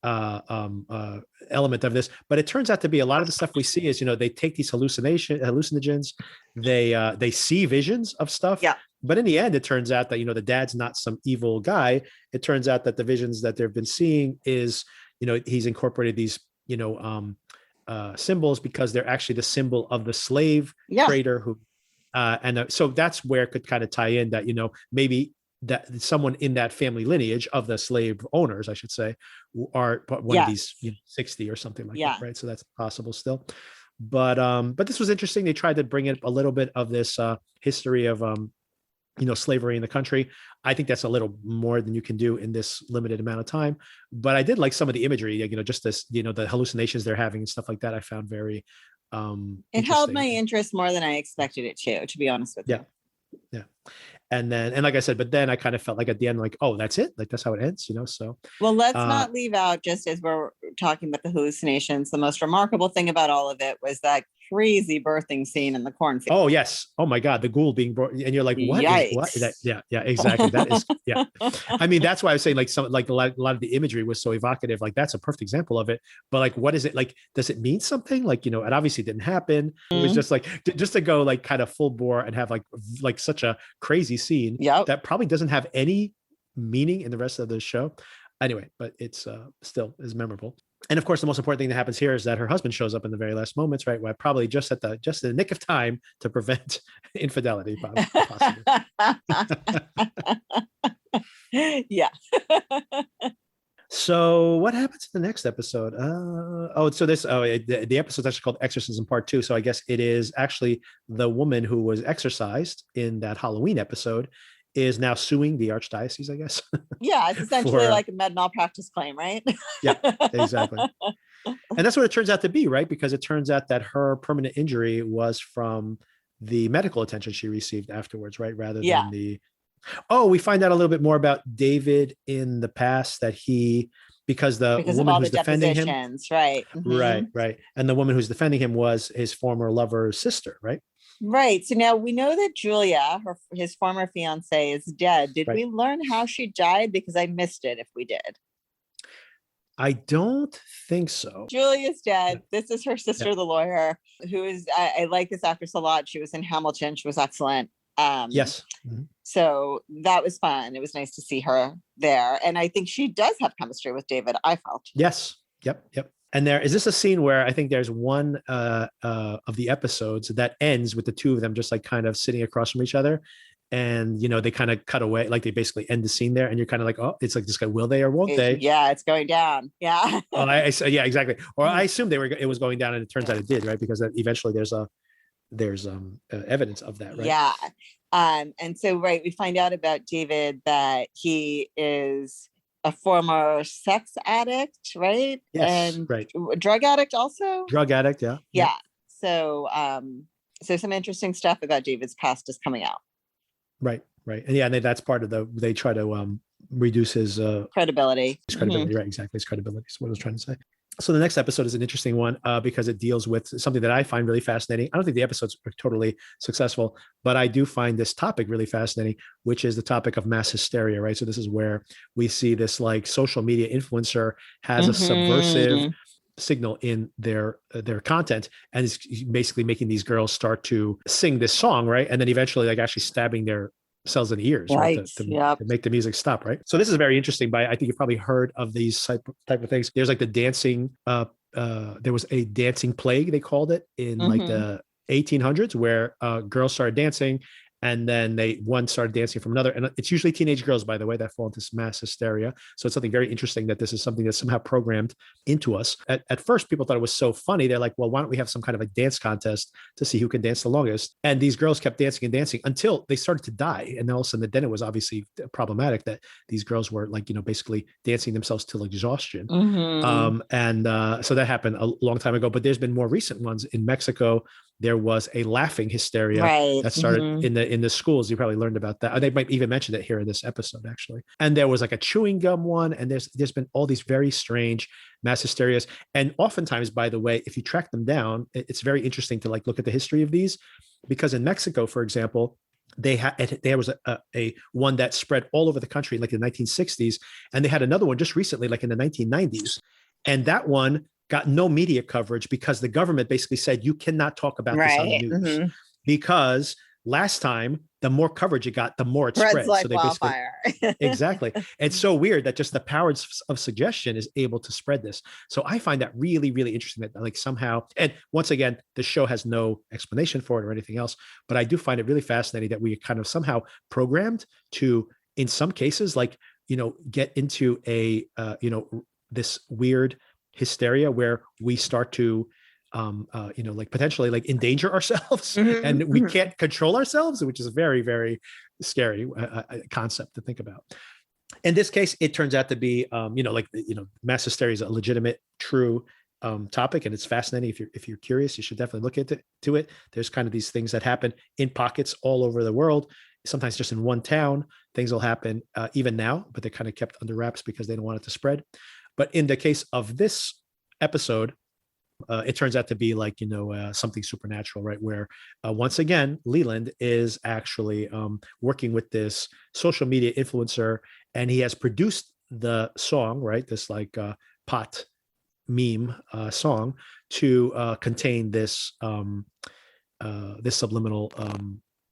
element of this, but it turns out to be a lot of the stuff we see is, they take these hallucinogens, they see visions of stuff. Yeah. But in the end, it turns out that, the dad's not some evil guy. It turns out that the visions that they've been seeing is, he's incorporated these, symbols because they're actually the symbol of the slave trader who, so that's where it could kind of tie in that, maybe that someone in that family lineage of the slave owners, I should say, are one of these 60 or something like that, right? So that's possible still. But this was interesting. They tried to bring in a little bit of this history of slavery in the country. I think that's a little more than you can do in this limited amount of time. But I did like some of the imagery, just this, the hallucinations they're having and stuff like that. I found very it held my interest more than I expected it to be honest with you. Yeah. And like I said, but then I kind of felt like at the end, like, oh, that's it. Like, that's how it ends, so. Well, let's not leave out, just as we're talking about the hallucinations, the most remarkable thing about all of it was that crazy birthing scene in the cornfield. Oh, yes. Oh my God. The ghoul being brought, and you're like, what is that? Yeah, exactly. That is, yeah. I mean, that's why I was saying, like, a lot of the imagery was so evocative. Like, that's a perfect example of it. But like, what is it? Like, does it mean something? Like, it obviously didn't happen. It was just like, just to go like kind of full bore and have like such a crazy scene that probably doesn't have any meaning in the rest of the show. Anyway, but it's still is memorable. And of course, the most important thing that happens here is that her husband shows up in the very last moments, right? Well, probably just in the nick of time to prevent infidelity, possibly. Yeah. So what happens in the next episode? The episode's actually called Exorcism Part 2. So I guess it is actually the woman who was exorcised in that Halloween episode is now suing the archdiocese, I guess. Yeah, it's essentially like a med malpractice claim, right? Yeah, exactly. And that's what it turns out to be, right? Because it turns out that her permanent injury was from the medical attention she received afterwards, right? Rather than we find out a little bit more about David in the past, that because woman who's defending him, right? Right. And the woman who's defending him was his former lover's sister, right? Right. So now we know that Julia, his former fiance, is dead. Did we learn how she died? Because I missed it if we did. I don't think so. Julia's dead. This is her sister, the lawyer, who is, I like this actress a lot. She was in Hamilton. She was excellent. Yes. So that was fun. It was nice to see her there. And I think she does have chemistry with David, I felt. Yes. Yep. And is this a scene where I think there's one of the episodes that ends with the two of them just like kind of sitting across from each other, and they kind of cut away, like they basically end the scene there, and you're kind of like, oh, it's like this guy, will they or won't they? Yeah, it's going down. Yeah. Yeah, exactly. Or I assumed it was going down, and it turns out it did, right? Because eventually there's evidence of that, right? Yeah. And so we find out about David that he is a former sex addict, right? Yes, and right. Drug addict also. Drug addict, yeah. Yeah. So some interesting stuff about David's past is coming out. Right. And that's part of they try to reduce his credibility. His credibility, right? Exactly, his credibility is what I was trying to say. So the next episode is an interesting one because it deals with something that I find really fascinating. I don't think the episodes are totally successful, but I do find this topic really fascinating, which is the topic of mass hysteria, right? So this is where we see this like social media influencer has a subversive signal in their content, and is basically making these girls start to sing this song, right? And then eventually like actually stabbing their cells in the ears, right? To make the music stop, right? So this is very interesting, but I think you've probably heard of these type of things. There's like the dancing, there was a dancing plague, they called it, in like the 1800s, where girls started dancing, and then one started dancing from another. And it's usually teenage girls, by the way, that fall into this mass hysteria. So it's something very interesting that this is something that's somehow programmed into us. At first, people thought it was so funny. They're like, well, why don't we have some kind of a dance contest to see who can dance the longest? And these girls kept dancing and dancing until they started to die. And then all of a sudden, then it was obviously problematic that these girls were like, basically dancing themselves till exhaustion. So that happened a long time ago, but there's been more recent ones in Mexico. There was a laughing hysteria that started in the schools. You probably learned about that. They might even mention it here in this episode, actually. And there was like a chewing gum one. And there's been all these very strange mass hysterias. And oftentimes, by the way, if you track them down, it's very interesting to like look at the history of these, because in Mexico, for example, there was a one that spread all over the country like in the 1960s, and they had another one just recently, like in the 1990s, and that one got no media coverage because the government basically said you cannot talk about this on the Right. news because last time the more coverage it got, the more it Spreads spread. So like they basically wildfire. exactly. It's so weird that just the power of suggestion is able to spread this. So I find that really, really interesting that like somehow, and once again, the show has no explanation for it or anything else, but I do find it really fascinating that we kind of somehow programmed to, in some cases, like, get into a, this weird hysteria where we start to, like potentially like endanger ourselves and we can't control ourselves, which is a very, very scary concept to think about. In this case, it turns out to be, mass hysteria is a legitimate, true topic, and it's fascinating. If you're curious, you should definitely look into it. There's kind of these things that happen in pockets all over the world. Sometimes just in one town, things will happen even now, but they're kind of kept under wraps because they don't want it to spread. But in the case of this episode, it turns out to be like, something supernatural, right? Where once again, Leland is actually working with this social media influencer, and he has produced the song, right? This like pot meme song to contain this this subliminal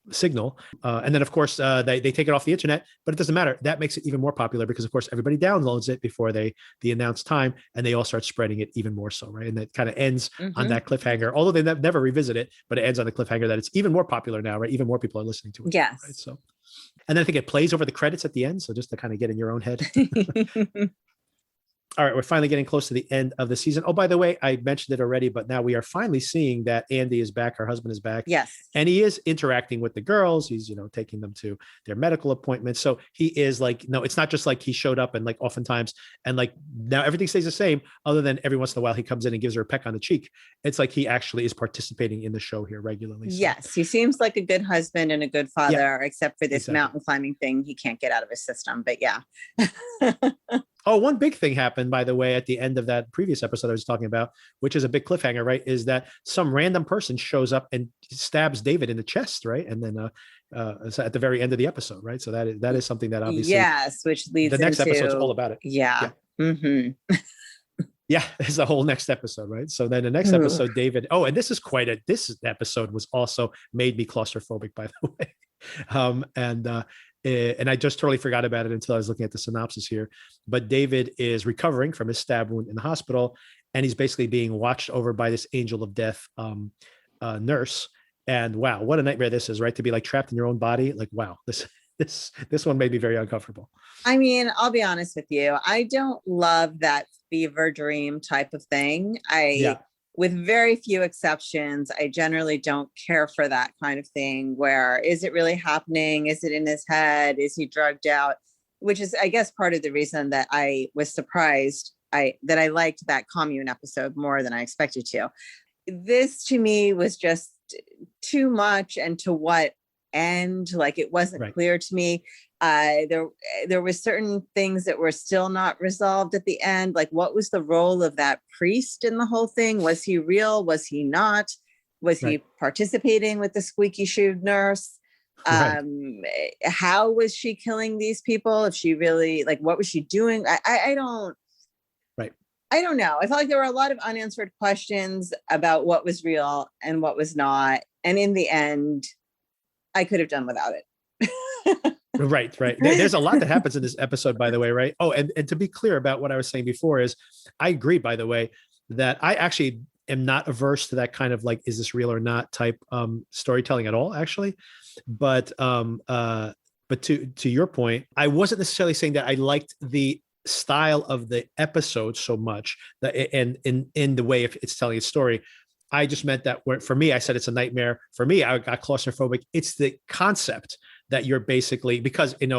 signal. And then of course they take it off the internet, but it doesn't matter. That makes it even more popular because of course everybody downloads it before the announced time, and they all start spreading it even more so, right? And that kind of ends on that cliffhanger, although they never revisit it, but it ends on the cliffhanger that it's even more popular now, right? Even more people are listening to it. Yes. Right? So, and then I think it plays over the credits at the end. So just to kind of get in your own head. All right, we're finally getting close to the end of the season. Oh, by the way, I mentioned it already, but now we are finally seeing that Andy is back. Her husband is back. Yes. And he is interacting with the girls. He's, taking them to their medical appointments. So he is like, no, it's not just like he showed up and like oftentimes, and like now everything stays the same other than every once in a while he comes in and gives her a peck on the cheek. It's like he actually is participating in the show here regularly. So. Yes, he seems like a good husband and a good father, except for this mountain climbing thing he can't get out of his system. But yeah. Oh, one big thing happened, by the way, at the end of that previous episode I was talking about, which is a big cliffhanger, right? Is that some random person shows up and stabs David in the chest, right? And then at the very end of the episode, right? So that is something that obviously, yes, which leads the next into, episode's all about it. Yeah. Yeah, it's a whole next episode, right? So then the next episode, David. Oh, and this episode was also made me claustrophobic, by the way. And I just totally forgot about it until I was looking at the synopsis here. But David is recovering from his stab wound in the hospital, and he's basically being watched over by this angel of death nurse. And wow, what a nightmare this is, right? To be like trapped in your own body. Like, wow, this one made me very uncomfortable. I mean, I'll be honest with you. I don't love that fever dream type of thing. With very few exceptions, I generally don't care for that kind of thing where is it really happening? Is it in his head? Is he drugged out? Which is, I guess, part of the reason that I was surprised that I liked that commune episode more than I expected to. This to me was just too much, and to what end? Like, it wasn't clear to me. There were certain things that were still not resolved at the end. Like, what was the role of that priest in the whole thing? Was he real? Was he not? Was he participating with the squeaky shoed nurse? How was she killing these people? If she really, like, what was she doing? I don't know. I felt like there were a lot of unanswered questions about what was real and what was not. And in the end, I could have done without it. Right. There's a lot that happens in this episode, by the way, right? Oh, and to be clear about what I was saying before is I agree, by the way, that I actually am not averse to that kind of like, is this real or not type storytelling at all, actually. But to your point, I wasn't necessarily saying that I liked the style of the episode so much that and in the way it's telling its story. I just meant that for me, I said it's a nightmare. For me, I got claustrophobic. It's the concept that you're basically, because, in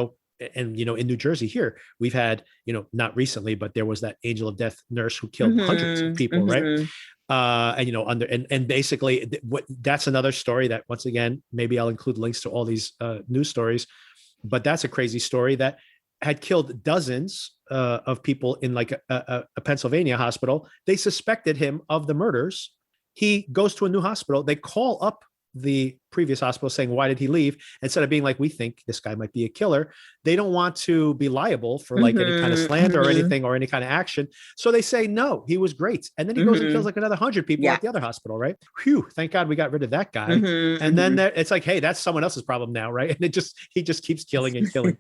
New Jersey here, we've had, not recently, but there was that angel of death nurse who killed hundreds of people, right? And basically that's another story that, once again, maybe I'll include links to all these news stories, but that's a crazy story that had killed dozens of people in like a Pennsylvania hospital. They suspected him of the murders. He goes to a new hospital. They call up the previous hospital saying, why did he leave? Instead of being like, we think this guy might be a killer. They don't want to be liable for like any kind of slander or anything or any kind of action. So they say, no, he was great. And then he goes and kills like another 100 people at the other hospital, right? Phew, thank God we got rid of that guy. And then it's like, hey, that's someone else's problem now, right? And he just keeps killing and killing.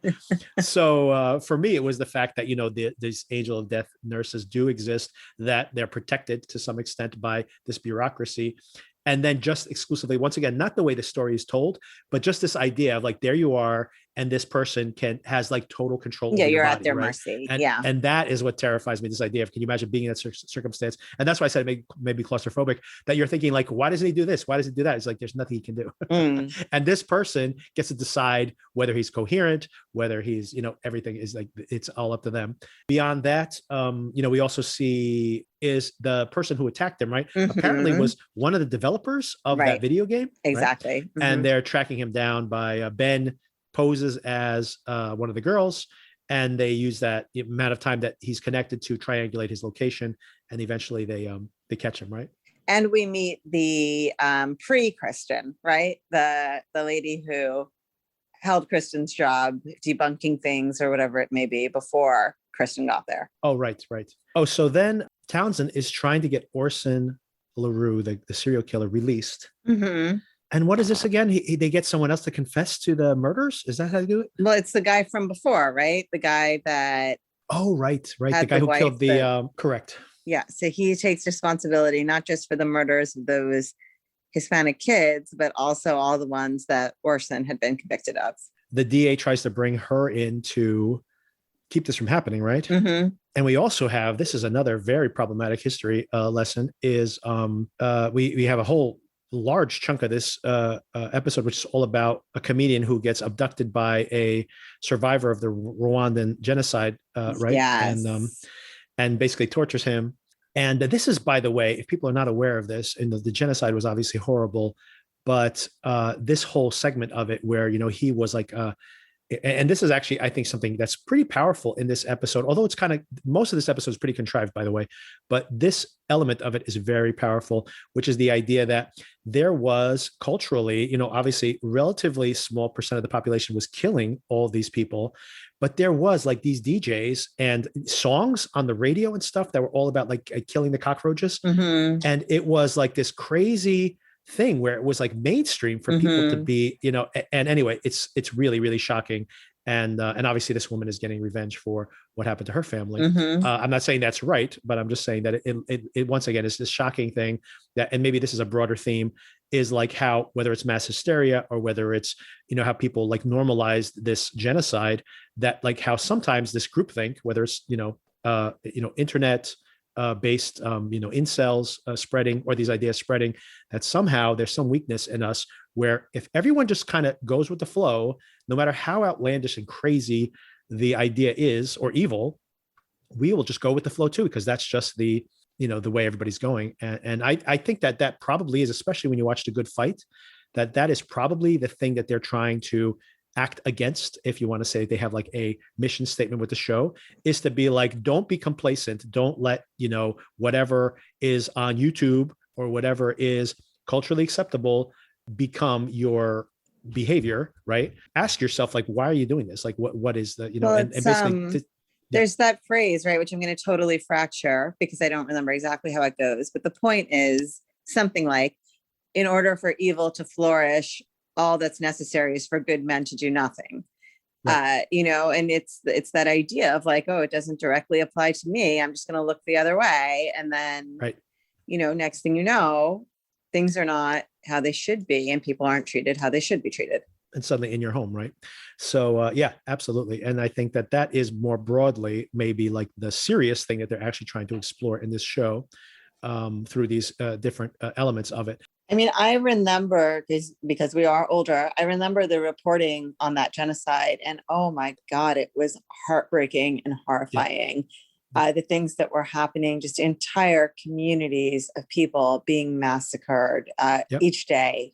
So for me, it was the fact that, these angel of death nurses do exist, that they're protected to some extent by this bureaucracy. And then just exclusively, once again, not the way the story is told, but just this idea of like, there you are, and this person has like total control over your body, at their right? mercy. And that is what terrifies me, this idea of, can you imagine being in that circumstance? And that's why I said it may be claustrophobic, that you're thinking like, why doesn't he do this? Why does he do that? It's like, there's nothing he can do. And this person gets to decide whether he's coherent, whether he's, everything is like, it's all up to them. Beyond that, we also see is the person who attacked him, right? Apparently was one of the developers of that video game. Exactly. Right? And they're tracking him down by Ben poses as one of the girls, and they use that amount of time that he's connected to triangulate his location, and eventually they catch him, right? And we meet the pre-Kristen, right? The lady who held Kristen's job debunking things or whatever it may be before Kristen got there. Oh, right. Oh, so then Townsend is trying to get Orson LaRue, the serial killer, released. And what is this again? They get someone else to confess to the murders? Is that how they do it? Well, it's the guy from before, right? The guy that... Oh, right. The guy who killed the... correct. Yeah. So he takes responsibility, not just for the murders of those Hispanic kids, but also all the ones that Orson had been convicted of. The DA tries to bring her in to keep this from happening, right? And we also have, this is another very problematic history lesson, is we have a whole large chunk of this episode, which is all about a comedian who gets abducted by a survivor of the Rwandan genocide, right? Yes. And basically tortures him. And this is, by the way, if people are not aware of this, and the genocide was obviously horrible, but this whole segment of it where, he was like, and this is actually, I think, something that's pretty powerful in this episode, although it's kind of, most of this episode is pretty contrived, by the way, but this element of it is very powerful, which is the idea that there was culturally, obviously relatively small percent of the population was killing all these people, but there was like these DJs and songs on the radio and stuff that were all about like killing the cockroaches. And it was like this crazy thing where it was like mainstream for people to be, and anyway, it's really, really shocking. And obviously this woman is getting revenge for what happened to her family. I'm not saying that's right, but I'm just saying that it once again is this shocking thing that, and maybe this is a broader theme, is like how, whether it's mass hysteria or whether it's, how people like normalized this genocide, that like how sometimes this groupthink, whether it's, internet based, incels spreading, or these ideas spreading, that somehow there's some weakness in us where if everyone just kind of goes with the flow, no matter how outlandish and crazy the idea is or evil, we will just go with the flow too, because that's just the way everybody's going. And I think that probably is, especially when you watch The Good Fight, that is probably the thing that they're trying to act against, if you want to say they have like a mission statement with the show, is to be like, don't be complacent. Don't let, whatever is on YouTube or whatever is culturally acceptable become your behavior, right? Ask yourself, like, why are you doing this? Like, what is the, Well, and basically there's that phrase, right, which I'm going to totally fracture because I don't remember exactly how it goes. But the point is something like, in order for evil to flourish, all that's necessary is for good men to do nothing. Right. And it's that idea of like, oh, it doesn't directly apply to me. I'm just going to look the other way. And then, right. Next thing you know, things are not how they should be and people aren't treated how they should be treated. And suddenly in your home, right? So yeah, absolutely. And I think that is more broadly maybe like the serious thing that they're actually trying to explore in this show through these different elements of it. I mean, I remember because we are older, I remember the reporting on that genocide and oh my God, it was heartbreaking and horrifying. Yeah. The things that were happening, just entire communities of people being massacred each day.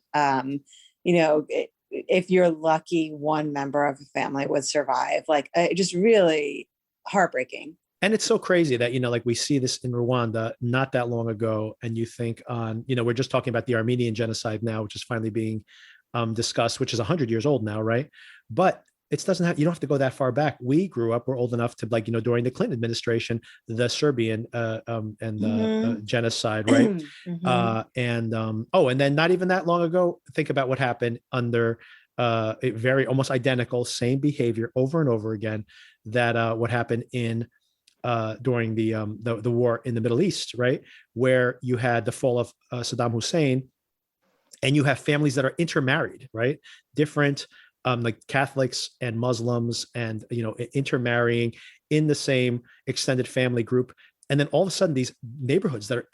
If you're lucky, one member of a family would survive, like just really heartbreaking. And it's so crazy that, like we see this in Rwanda not that long ago. And you think on, we're just talking about the Armenian genocide now, which is finally being discussed, which is 100 years old now, right? But it doesn't have, you don't have to go that far back. We grew up, we're old enough to, like, during the Clinton administration, the Serbian genocide, right? And then not even that long ago, think about what happened under a very almost identical, same behavior over and over again, that what happened in during the war in the Middle East, right? Where you had the fall of Saddam Hussein, and you have families that are intermarried, right? Different, like Catholics and Muslims, and intermarrying in the same extended family group. And then all of a sudden, these neighborhoods that are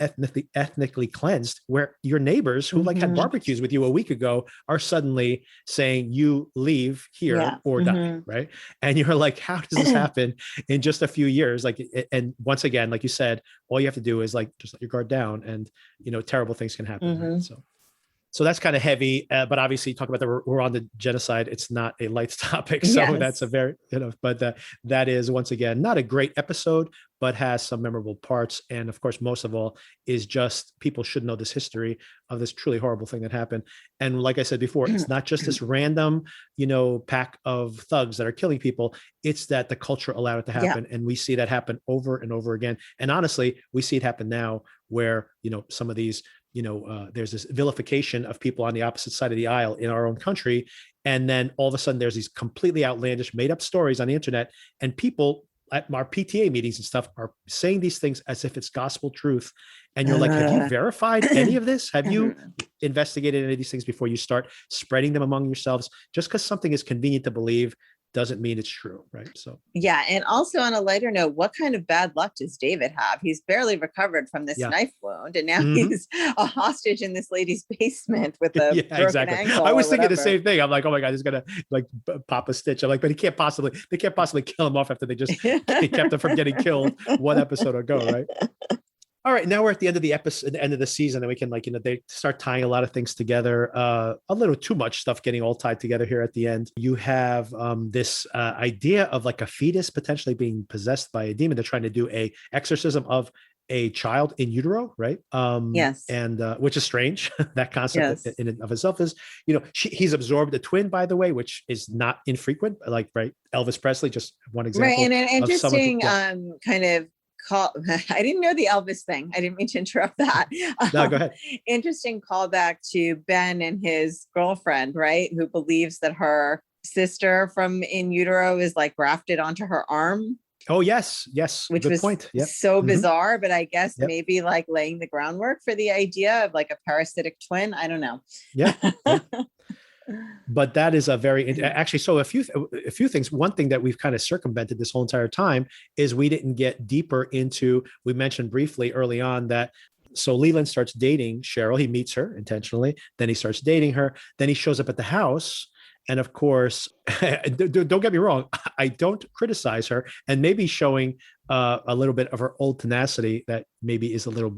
ethnically cleansed, where your neighbors who like had barbecues with you a week ago are suddenly saying, you leave here or die, right? And you're like, how does this happen in just a few years? Like, and once again, like you said, all you have to do is like just let your guard down, and terrible things can happen. Right? So that's kind of heavy, but obviously talk about the Rwanda genocide. It's not a light topic. So that's a very, but that is, once again, not a great episode, but has some memorable parts. And of course, most of all is just people should know this history of this truly horrible thing that happened. And like I said before, it's not just this random, pack of thugs that are killing people. It's that the culture allowed it to happen. And we see that happen over and over again. And honestly, we see it happen now where, some of these, there's this vilification of people on the opposite side of the aisle in our own country. And then all of a sudden there's these completely outlandish made up stories on the internet, and people at our PTA meetings and stuff are saying these things as if it's gospel truth. And you're like, have you verified any of this? Have you investigated any of these things before you start spreading them among yourselves? Just because something is convenient to believe doesn't mean it's true, right? So and also on a lighter note, what kind of bad luck does David have? He's barely recovered from this knife wound, and now he's a hostage in this lady's basement with a broken ankle. I was thinking the same thing. I'm like, oh my god, he's gonna like pop a stitch. I'm like, but they can't possibly kill him off after they just kept him from getting killed one episode ago, right? All right, now we're at the end of the episode, the end of the season, and we can they start tying a lot of things together. A little too much stuff getting all tied together here at the end. You have this idea of like a fetus potentially being possessed by a demon. They're trying to do a exorcism of a child in utero, right? And which is strange. That concept in and of itself is, he's absorbed a twin, by the way, which is not infrequent. Like, right, Elvis Presley, just one example. Right, and an interesting kind of I didn't know the Elvis thing. I didn't mean to interrupt that. No, go ahead. Interesting callback to Ben and his girlfriend, right? Who believes that her sister from in utero is like grafted onto her arm. Oh, yes. Which good was point. So bizarre, but I guess maybe like laying the groundwork for the idea of like a parasitic twin. I don't know. Yeah. But that is a very actually. So a few things. One thing that we've kind of circumvented this whole entire time is we didn't get deeper into. We mentioned briefly early on that. So Leland starts dating Cheryl. He meets her intentionally. Then he starts dating her. Then he shows up at the house. And of course, don't get me wrong, I don't criticize her, and maybe showing a little bit of her old tenacity that maybe is a little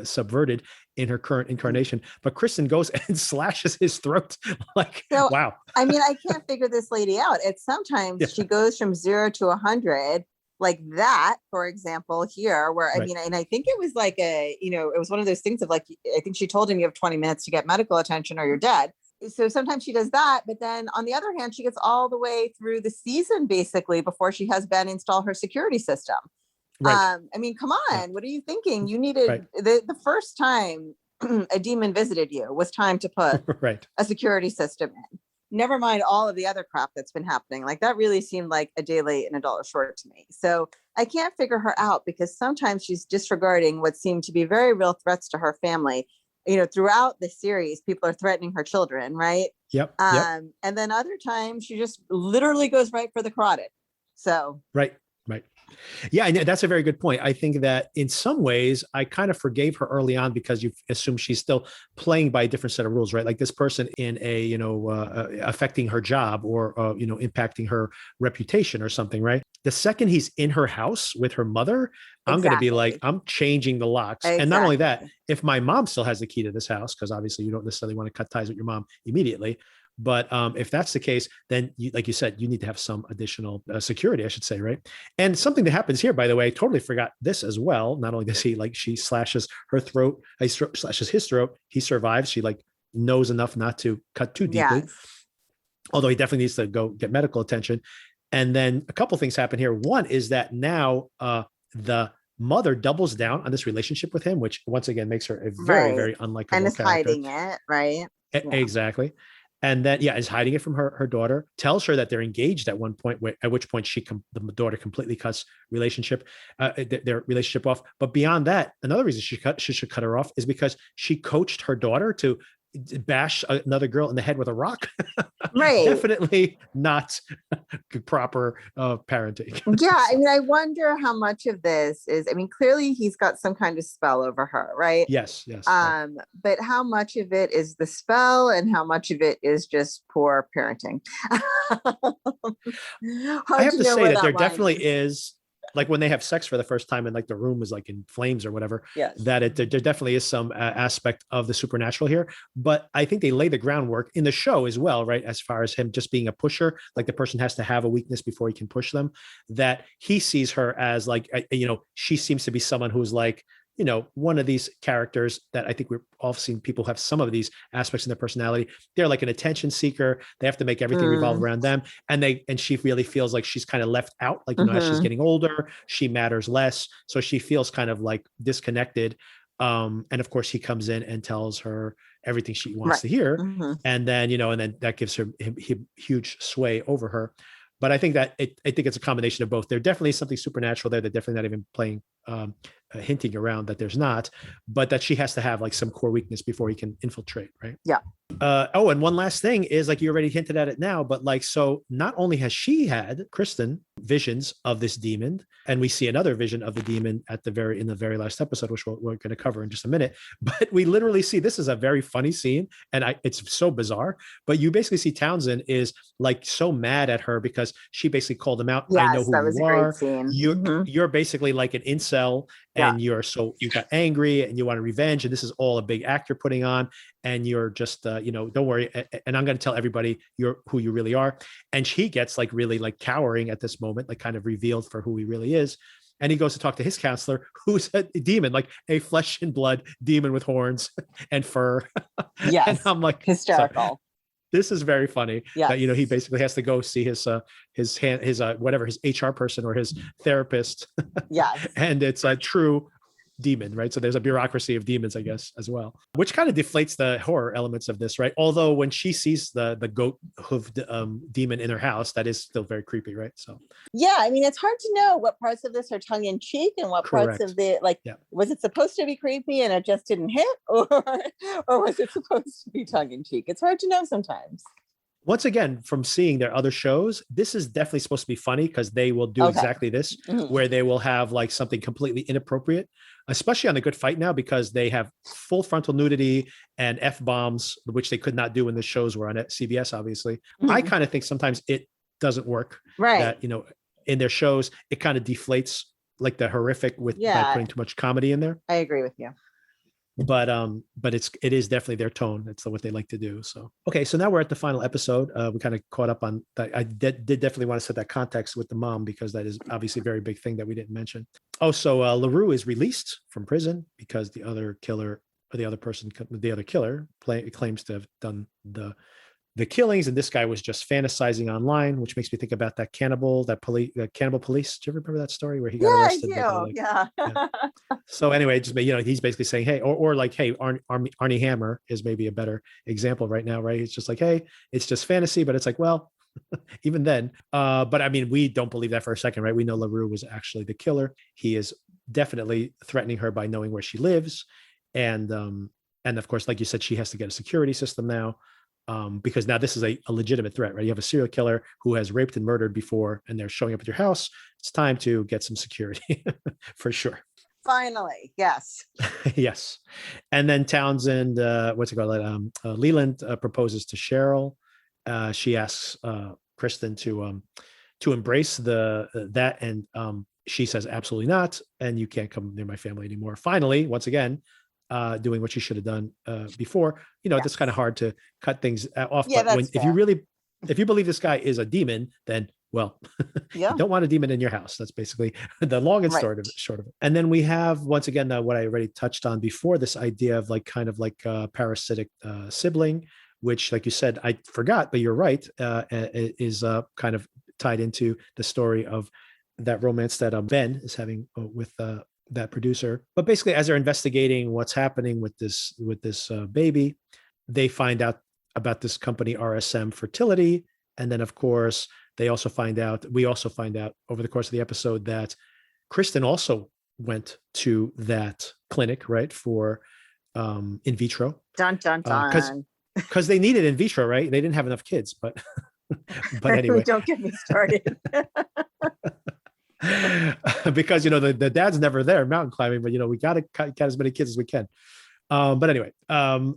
subverted in her current incarnation. But Kristen goes and slashes his throat. Like, so, wow. I mean, I can't figure this lady out. It's sometimes she goes from 0 to 100. Like that, for example, here, where, I mean, and I think it was like it was one of those things of like, I think she told him you have 20 minutes to get medical attention or you're dead. So sometimes she does that, but then on the other hand, she gets all the way through the season basically before she has Ben install her security system. Right. I mean, come on, what are you thinking? You needed the first time a demon visited you was time to put a security system in. Never mind all of the other crap that's been happening. Like that really seemed like a day late and a dollar short to me. So I can't figure her out because sometimes she's disregarding what seem to be very real threats to her family. Throughout the series, people are threatening her children, right? Yep. And then other times she just literally goes right for the carotid. So right. Yeah, and that's a very good point. I think that in some ways I kind of forgave her early on because you assume she's still playing by a different set of rules, right? Like this person in a, affecting her job or, impacting her reputation or something, right? The second he's in her house with her mother, I'm going to be like, I'm changing the locks. And not only that, if my mom still has the key to this house, because obviously you don't necessarily want to cut ties with your mom immediately, But if that's the case, then you, like you said, you need to have some additional security, I should say, right? And something that happens here, by the way, I totally forgot this as well. Not only does he like, she slashes her throat, he slashes his throat, he survives. She like knows enough not to cut too deeply, Yes. although he definitely needs to go get medical attention. And then a couple things happen here. One is that now the mother doubles down on this relationship with him, which once again makes her a very, Right. very And unlikable is character. hiding it, right? Yeah. Exactly. And then, yeah, is hiding it from her daughter, tells her that they're engaged at one point, at which point the daughter completely cuts their relationship off. But beyond that, another reason she should cut her off is because she coached her daughter to bash another girl in the head with a rock. Right. Definitely not proper parenting. Yeah. I mean, I wonder how much of this is, I mean, clearly he's got some kind of spell over her, right? Yes. Right. But how much of it is the spell and how much of it is just poor parenting? I have to say that there line definitely is, like when they have sex for the first time and like the room is like in flames or whatever, Yes. that there definitely is some aspect of the supernatural here. But I think they lay the groundwork in the show as well, right? As far as him just being a pusher, like the person has to have a weakness before he can push them, that he sees her as like, she seems to be someone who's like, one of these characters that I think we've all seen people have some of these aspects in their personality. They're like an attention seeker. They have to make everything revolve around them. And she really feels like she's kind of left out. Like, as she's getting older, she matters less. So she feels kind of like disconnected. And of course he comes in and tells her everything she wants to hear. And then, and then that gives her huge sway over her. But I think that I think it's a combination of both. There definitely is something supernatural there. They're definitely not even playing, hinting around that there's not, but that she has to have like some core weakness before he can infiltrate, right? Yeah. And one last thing is, like, you already hinted at it now, but like, so not only has she had, Kristen, visions of this demon, and we see another vision of the demon in the very last episode, which we're going to cover in just a minute, but we literally see, this is a very funny scene, and it's so bizarre, but you basically see Townsend is like so mad at her because she basically called him out. Yes, I know who that was you a are. great scene. You're basically like an incel, and you got angry and you want revenge, and this is all a big act you're putting on, and you're just don't worry, and I'm going to tell everybody who you really are. And she gets like really like cowering at this moment, like kind of revealed for who he really is. And he goes to talk to his counselor, who's a demon, like a flesh and blood demon with horns and fur. Yes. And I'm like, hysterical. So, this is very funny. Yes. That he basically has to go see his HR person or his therapist. Yes. And it's a true demon, right? So there's a bureaucracy of demons, I guess, as well, which kind of deflates the horror elements of this, right? Although when she sees the goat hoofed demon in her house, that is still very creepy, right? So yeah, I mean, it's hard to know what parts of this are tongue in cheek and what Correct. parts of the was it supposed to be creepy and it just didn't hit, or was it supposed to be tongue in cheek? It's hard to know sometimes. Once again, from seeing their other shows, this is definitely supposed to be funny because they will do exactly this, where they will have like something completely inappropriate, especially on The Good Fight now, because they have full frontal nudity and F-bombs, which they could not do when the shows were on CBS, obviously. I kind of think sometimes it doesn't work. Right. That, in their shows, it kind of deflates like the horrific by putting too much comedy in there. I agree with you. But it is definitely their tone. It's what they like to do. So, okay. So now we're at the final episode. We kind of caught up on that. I did definitely want to set that context with the mom, because that is obviously a very big thing that we didn't mention. Oh, so LaRue is released from prison because the other killer claims to have done the killings, and this guy was just fantasizing online, which makes me think about that cannibal police. Do you ever remember that story where he got arrested? Yeah. So anyway, just he's basically saying, hey, or like, hey, Arnie Hammer is maybe a better example right now, right? It's just like, hey, it's just fantasy, but it's like, well, even then. But I mean, we don't believe that for a second, right? We know LaRue was actually the killer. He is definitely threatening her by knowing where she lives, and of course, like you said, she has to get a security system now. Because now this is a legitimate threat, right? You have a serial killer who has raped and murdered before, and they're showing up at your house. It's time to get some security for sure. Finally, yes. Yes. And then Townsend, Leland proposes to Cheryl. She asks Kristen to embrace that, and she says absolutely not, and you can't come near my family anymore. Finally, once again, doing what she should have done before. That's kind of hard to cut things off. Yeah, But that's if you believe this guy is a demon, then well, yeah, you don't want a demon in your house. That's basically the long and short of it. And then we have, once again, what I already touched on before, this idea of kind of like a parasitic sibling, which, like you said, I forgot, but you're right, is kind of tied into the story of that romance that Ben is having with that producer. But basically, as they're investigating what's happening with this baby, they find out about this company RSM Fertility, and then of course we also find out over the course of the episode that Kristen also went to that clinic, right, for in vitro. Dun dun dun. Because they needed in vitro, right? They didn't have enough kids, but anyway. Don't get me started. Because the dad's never there mountain climbing, but we got to get as many kids as we can. But anyway,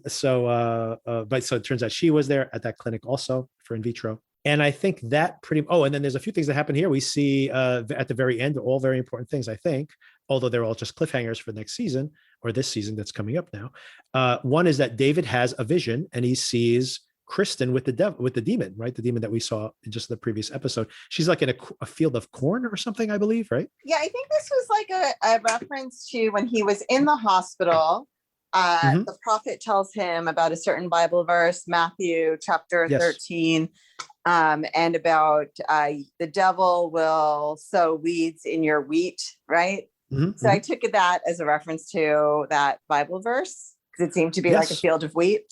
so it turns out she was there at that clinic also for in vitro. And I think that and then there's a few things that happen here. We see at the very end, all very important things, I think, although they're all just cliffhangers for next season or this season that's coming up now. One is that David has a vision and he sees Kristen with the demon, right? The demon that we saw in just the previous episode. She's like in a field of corn or something, I believe, right? Yeah, I think this was like a reference to when he was in the hospital. The prophet tells him about a certain Bible verse, Matthew chapter 13, and about the devil will sow weeds in your wheat, right? So I took that as a reference to that Bible verse because it seemed to be like a field of wheat.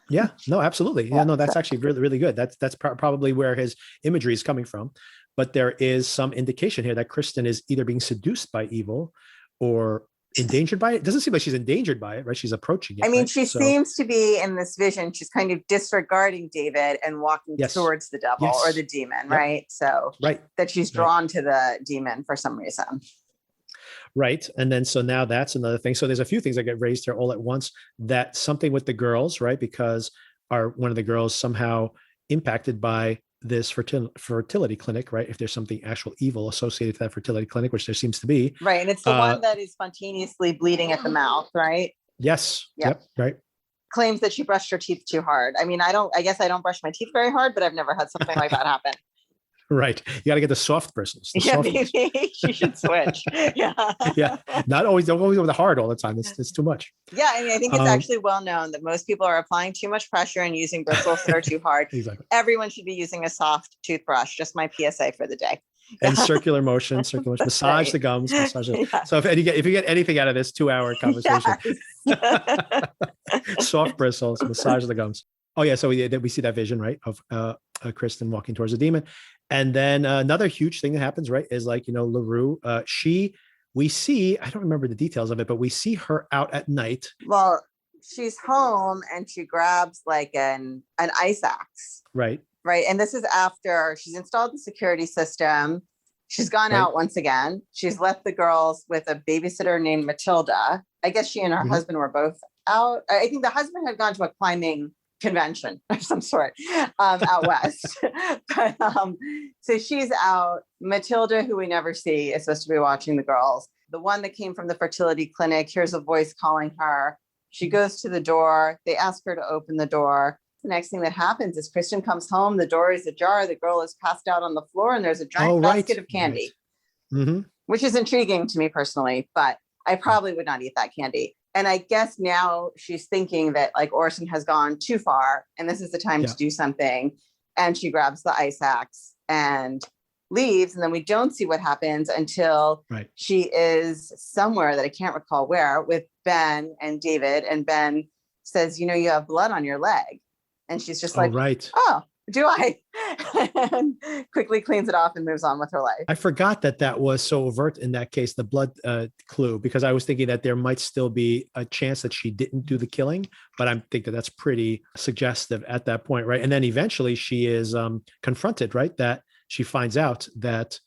Yeah, no, absolutely. Yeah, no, that's actually really, really good. That's probably where his imagery is coming from. But there is some indication here that Kristen is either being seduced by evil or endangered by it. It doesn't seem like she's endangered by it, right? She's approaching it. I mean, she seems to be in this vision. She's kind of disregarding David and walking towards the devil or the demon, right? So that she's drawn to the demon for some reason. Right. And then, so now that's another thing. So there's a few things that get raised here all at once. That something with the girls, right? Because one of the girls somehow impacted by this fertility clinic, right? If there's something actual evil associated to that fertility clinic, which there seems to be. Right. And it's the one that is spontaneously bleeding at the mouth, right? Yes. Yep. Right. Claims that she brushed her teeth too hard. I mean, I guess I don't brush my teeth very hard, but I've never had something like that happen. Right. You got to get the soft bristles. Maybe she should switch. Yeah. Yeah. Don't always go with the hard all the time. It's too much. Yeah. I mean, I think it's actually well known that most people are applying too much pressure and using bristles that are too hard. Exactly. Everyone should be using a soft toothbrush. Just my PSA for the day. And circular motion, massage the gums. So if you get anything out of this 2-hour conversation, soft bristles, massage the gums. Oh yeah. So we see that vision, right, of Kristen walking towards the demon. And then another huge thing that happens, right, is LaRue, we see, I don't remember the details of it, but we see her out at night. Well, she's home and she grabs like an ice axe. Right. Right. And this is after she's installed the security system. She's gone out once again. She's left the girls with a babysitter named Matilda. I guess she and her husband were both out. I think the husband had gone to a climbing convention of some sort out west. But so she's out. Matilda, who we never see, is supposed to be watching the girls. The one that came from the fertility clinic hears a voice calling her. She goes to the door. They ask her to open the door. The next thing that happens is Kristen comes home. The door is ajar. The girl is passed out on the floor, and there's a giant basket of candy, which is intriguing to me personally, but I probably would not eat that candy. And I guess now she's thinking that like Orson has gone too far and this is the time to do something. And she grabs the ice axe and leaves. And then we don't see what happens until she is somewhere that I can't recall where, with Ben and David. And Ben says, you have blood on your leg. And she's just like, oh, do I? And quickly cleans it off and moves on with her life. I forgot that was so overt in that case, the blood clue, because I was thinking that there might still be a chance that she didn't do the killing, but I'm thinking that's pretty suggestive at that point, right? And then eventually she is confronted, right? That she finds out that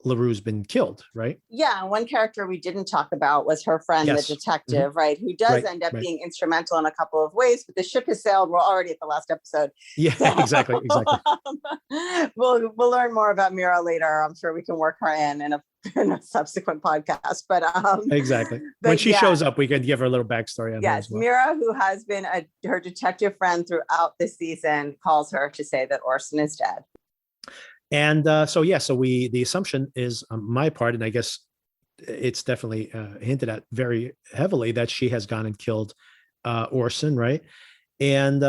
LaRue's been killed, right? Yeah. One character we didn't talk about was her friend, the detective, right? Who does end up being instrumental in a couple of ways, but the ship has sailed. We're already at the last episode. Yeah, so, exactly. we'll learn more about Mira later. I'm sure we can work her in a in a subsequent podcast. But Exactly. but When she yeah, shows up, we can give her a little backstory on her as yes, well. Mira, who has been her detective friend throughout the season, calls her to say that Orson is dead. And so the assumption is on my part, and I guess it's definitely hinted at very heavily, that she has gone and killed Orson, right? And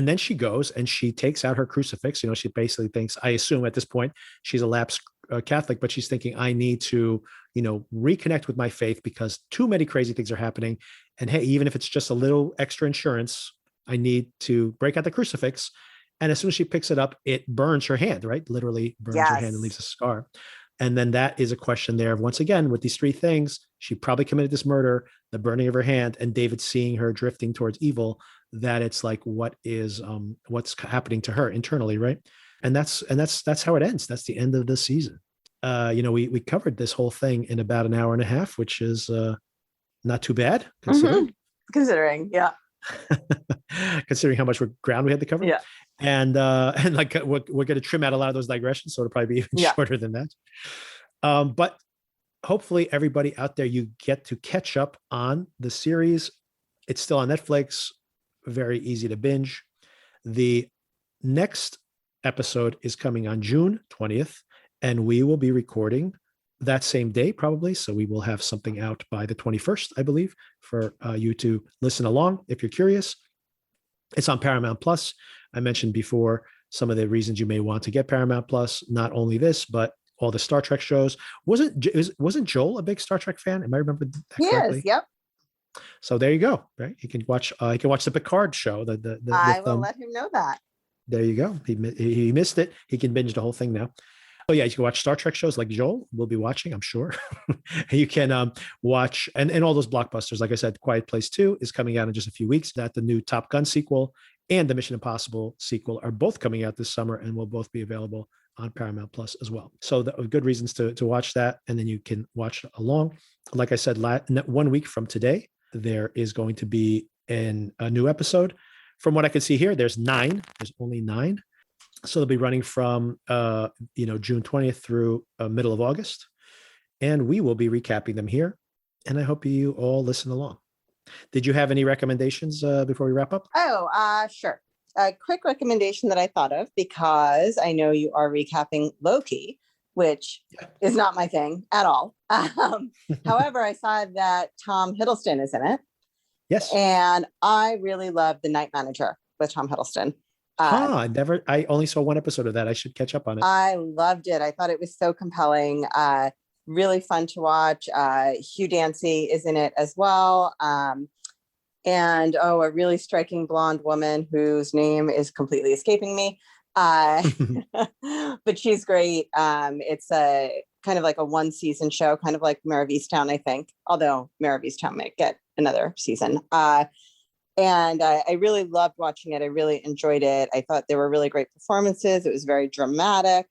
then she goes and she takes out her crucifix. She basically thinks, I assume at this point, she's a lapsed Catholic, but she's thinking, I need to, reconnect with my faith because too many crazy things are happening. And hey, even if it's just a little extra insurance, I need to break out the crucifix. And as soon as she picks it up, it burns her hand, right? Literally burns her hand and leaves a scar. And then that is a question there of, once again, with these three things, she probably committed this murder, the burning of her hand, and David seeing her drifting towards evil, that it's like, what's happening to her internally, right? And that's how it ends. That's the end of the season. We covered this whole thing in about an hour and a half, which is not too bad considering. Mm-hmm. Considering, yeah. Considering how much ground we had to cover. Yeah. And like we're going to trim out a lot of those digressions, so it'll probably be even shorter than that. But hopefully everybody out there, you get to catch up on the series. It's still on Netflix, very easy to binge. The next episode is coming on June 20th, and we will be recording that same day probably. So we will have something out by the 21st, I believe, for you to listen along if you're curious. It's on Paramount Plus. I mentioned before some of the reasons you may want to get Paramount Plus. Not only this, but all the Star Trek shows. Wasn't Joel a big Star Trek fan? Am I remembering that correctly? Yes. Yep. So there you go. Right, you can watch the Picard show. I will let him know that. There you go. He missed it. He can binge the whole thing now. Oh yeah, you can watch Star Trek shows like Joel will be watching, I'm sure. You can watch and all those blockbusters. Like I said, Quiet Place 2 is coming out in just a few weeks. That the new Top Gun sequel and the Mission Impossible sequel are both coming out this summer and will both be available on Paramount Plus as well. So good reasons to watch that, and then you can watch along. Like I said, 1 week from today, there is going to be a new episode. From what I can see here, there's 9. There's only 9. So they'll be running from June 20th through middle of August, and we will be recapping them here. And I hope you all listen along. Did you have any recommendations before we wrap up? Oh, sure. A quick recommendation that I thought of, because I know you are recapping Loki, which is not my thing at all. However, I saw that Tom Hiddleston is in it. Yes. And I really love The Night Manager with Tom Hiddleston. I only saw one episode of that. I should catch up on it. I loved it. I thought it was so compelling. Really fun to watch. Hugh Dancy is in it as well. And a really striking blonde woman whose name is completely escaping me. But she's great. It's a kind of like a 1-season show, kind of like Mare of Easttown, I think, although Mare of Easttown might get another season. And I really loved watching it. I really enjoyed it. I thought there were really great performances. It was very dramatic.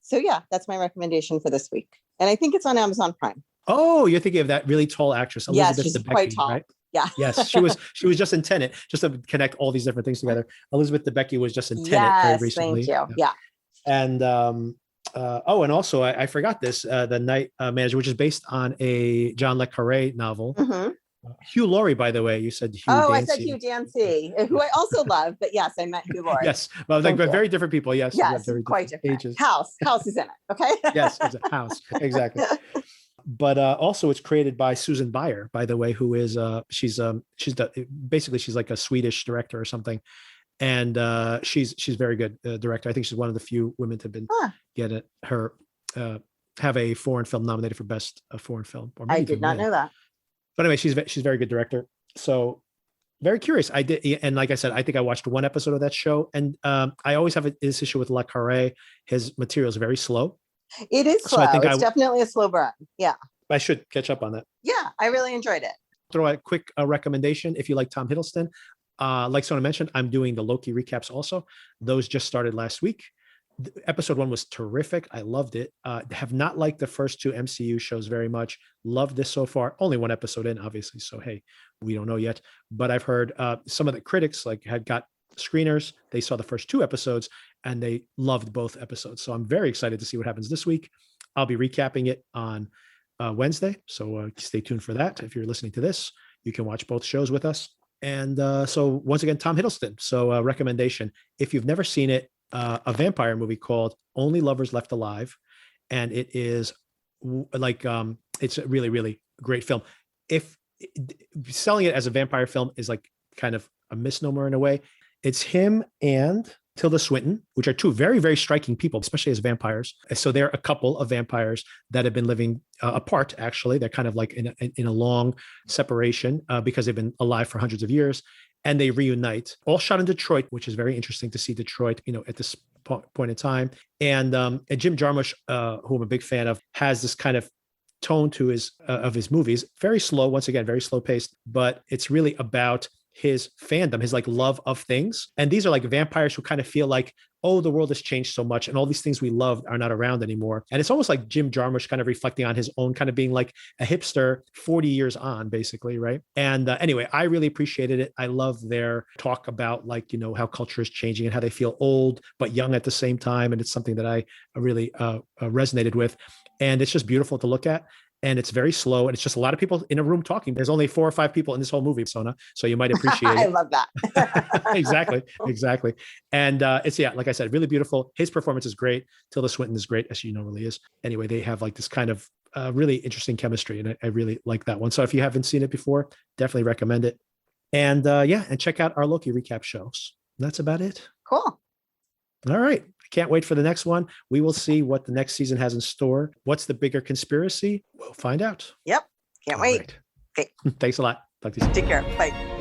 So yeah, that's my recommendation for this week. And I think it's on Amazon Prime. Oh, you're thinking of that really tall actress, Elizabeth Yes, she's Debicki, quite tall. right? Yeah. Yes, she was just in Tenet, just to connect all these different things together. Elizabeth Debicki was just in Tenet very recently. Thank you. Yeah. And and also I forgot this, The Night Manager, which is based on a John le Carré novel. Mm-hmm. Hugh Laurie, by the way, you said Hugh Dancy. I said Hugh Dancy, who I also love, but yes, I meant Hugh Laurie. Yes, well, but very different people. Yes, very quite different. ages. House is in it. Okay. Yes, it's a House, exactly. But also, it's created by Susan Beyer, by the way, who is she's like a Swedish director or something, and she's very good director. I think she's one of the few women to have been get her have a foreign film nominated for best foreign film. Or maybe I did not know that. But anyway, she's a very good director. So very curious. I did, and like I said, I think I watched one episode of that show, and I always have this issue with le Carré. His material is very slow. It is slow. So it's definitely a slow burn. Yeah. I should catch up on that. Yeah, I really enjoyed it. Throw a quick recommendation if you like Tom Hiddleston. Like Sona mentioned, I'm doing the Loki recaps also. Those just started last week. Episode 1 was terrific. I loved it. Have not liked the first 2 MCU shows very much. Loved this so far. Only 1 episode in, obviously. So, hey, we don't know yet. But I've heard some of the critics had got screeners. They saw the first 2 episodes and they loved both episodes. So I'm very excited to see what happens this week. I'll be recapping it on Wednesday. So stay tuned for that. If you're listening to this, you can watch both shows with us. And so once again, Tom Hiddleston. So recommendation, if you've never seen it, a vampire movie called Only Lovers Left Alive. And it is like, it's a really, really great film. If selling it as a vampire film is like kind of a misnomer in a way, it's him and Tilda Swinton, which are two very, very striking people, especially as vampires. So they're a couple of vampires that have been living apart, actually. They're kind of like in a long separation because they've been alive for hundreds of years. And they reunite, all shot in Detroit, which is very interesting to see Detroit, at this point in time. And Jim Jarmusch, who I'm a big fan of, has this kind of tone to his movies. Very slow, once again, very slow paced, but it's really about his fandom, his like love of things. And these are like vampires who kind of feel like, oh, the world has changed so much and all these things we loved are not around anymore. And it's almost like Jim Jarmusch kind of reflecting on his own, kind of being like a hipster 40 years on, basically, right? And anyway, I really appreciated it. I love their talk about like, how culture is changing and how they feel old but young at the same time. And it's something that I really resonated with. And it's just beautiful to look at. And it's very slow. And it's just a lot of people in a room talking. There's only 4 or 5 people in this whole movie, Sona. So you might appreciate it. I love that. Exactly. And it's, like I said, really beautiful. His performance is great. Tilda Swinton is great, as she normally is. Anyway, they have like this kind of really interesting chemistry. And I really like that one. So if you haven't seen it before, definitely recommend it. And and check out our Loki recap shows. That's about it. Cool. All right. I can't wait for the next one. We will see what the next season has in store. What's the bigger conspiracy? We'll find out. Yep. Can't wait. Right. Okay. Thanks a lot. Talk to you soon. Take care. Bye.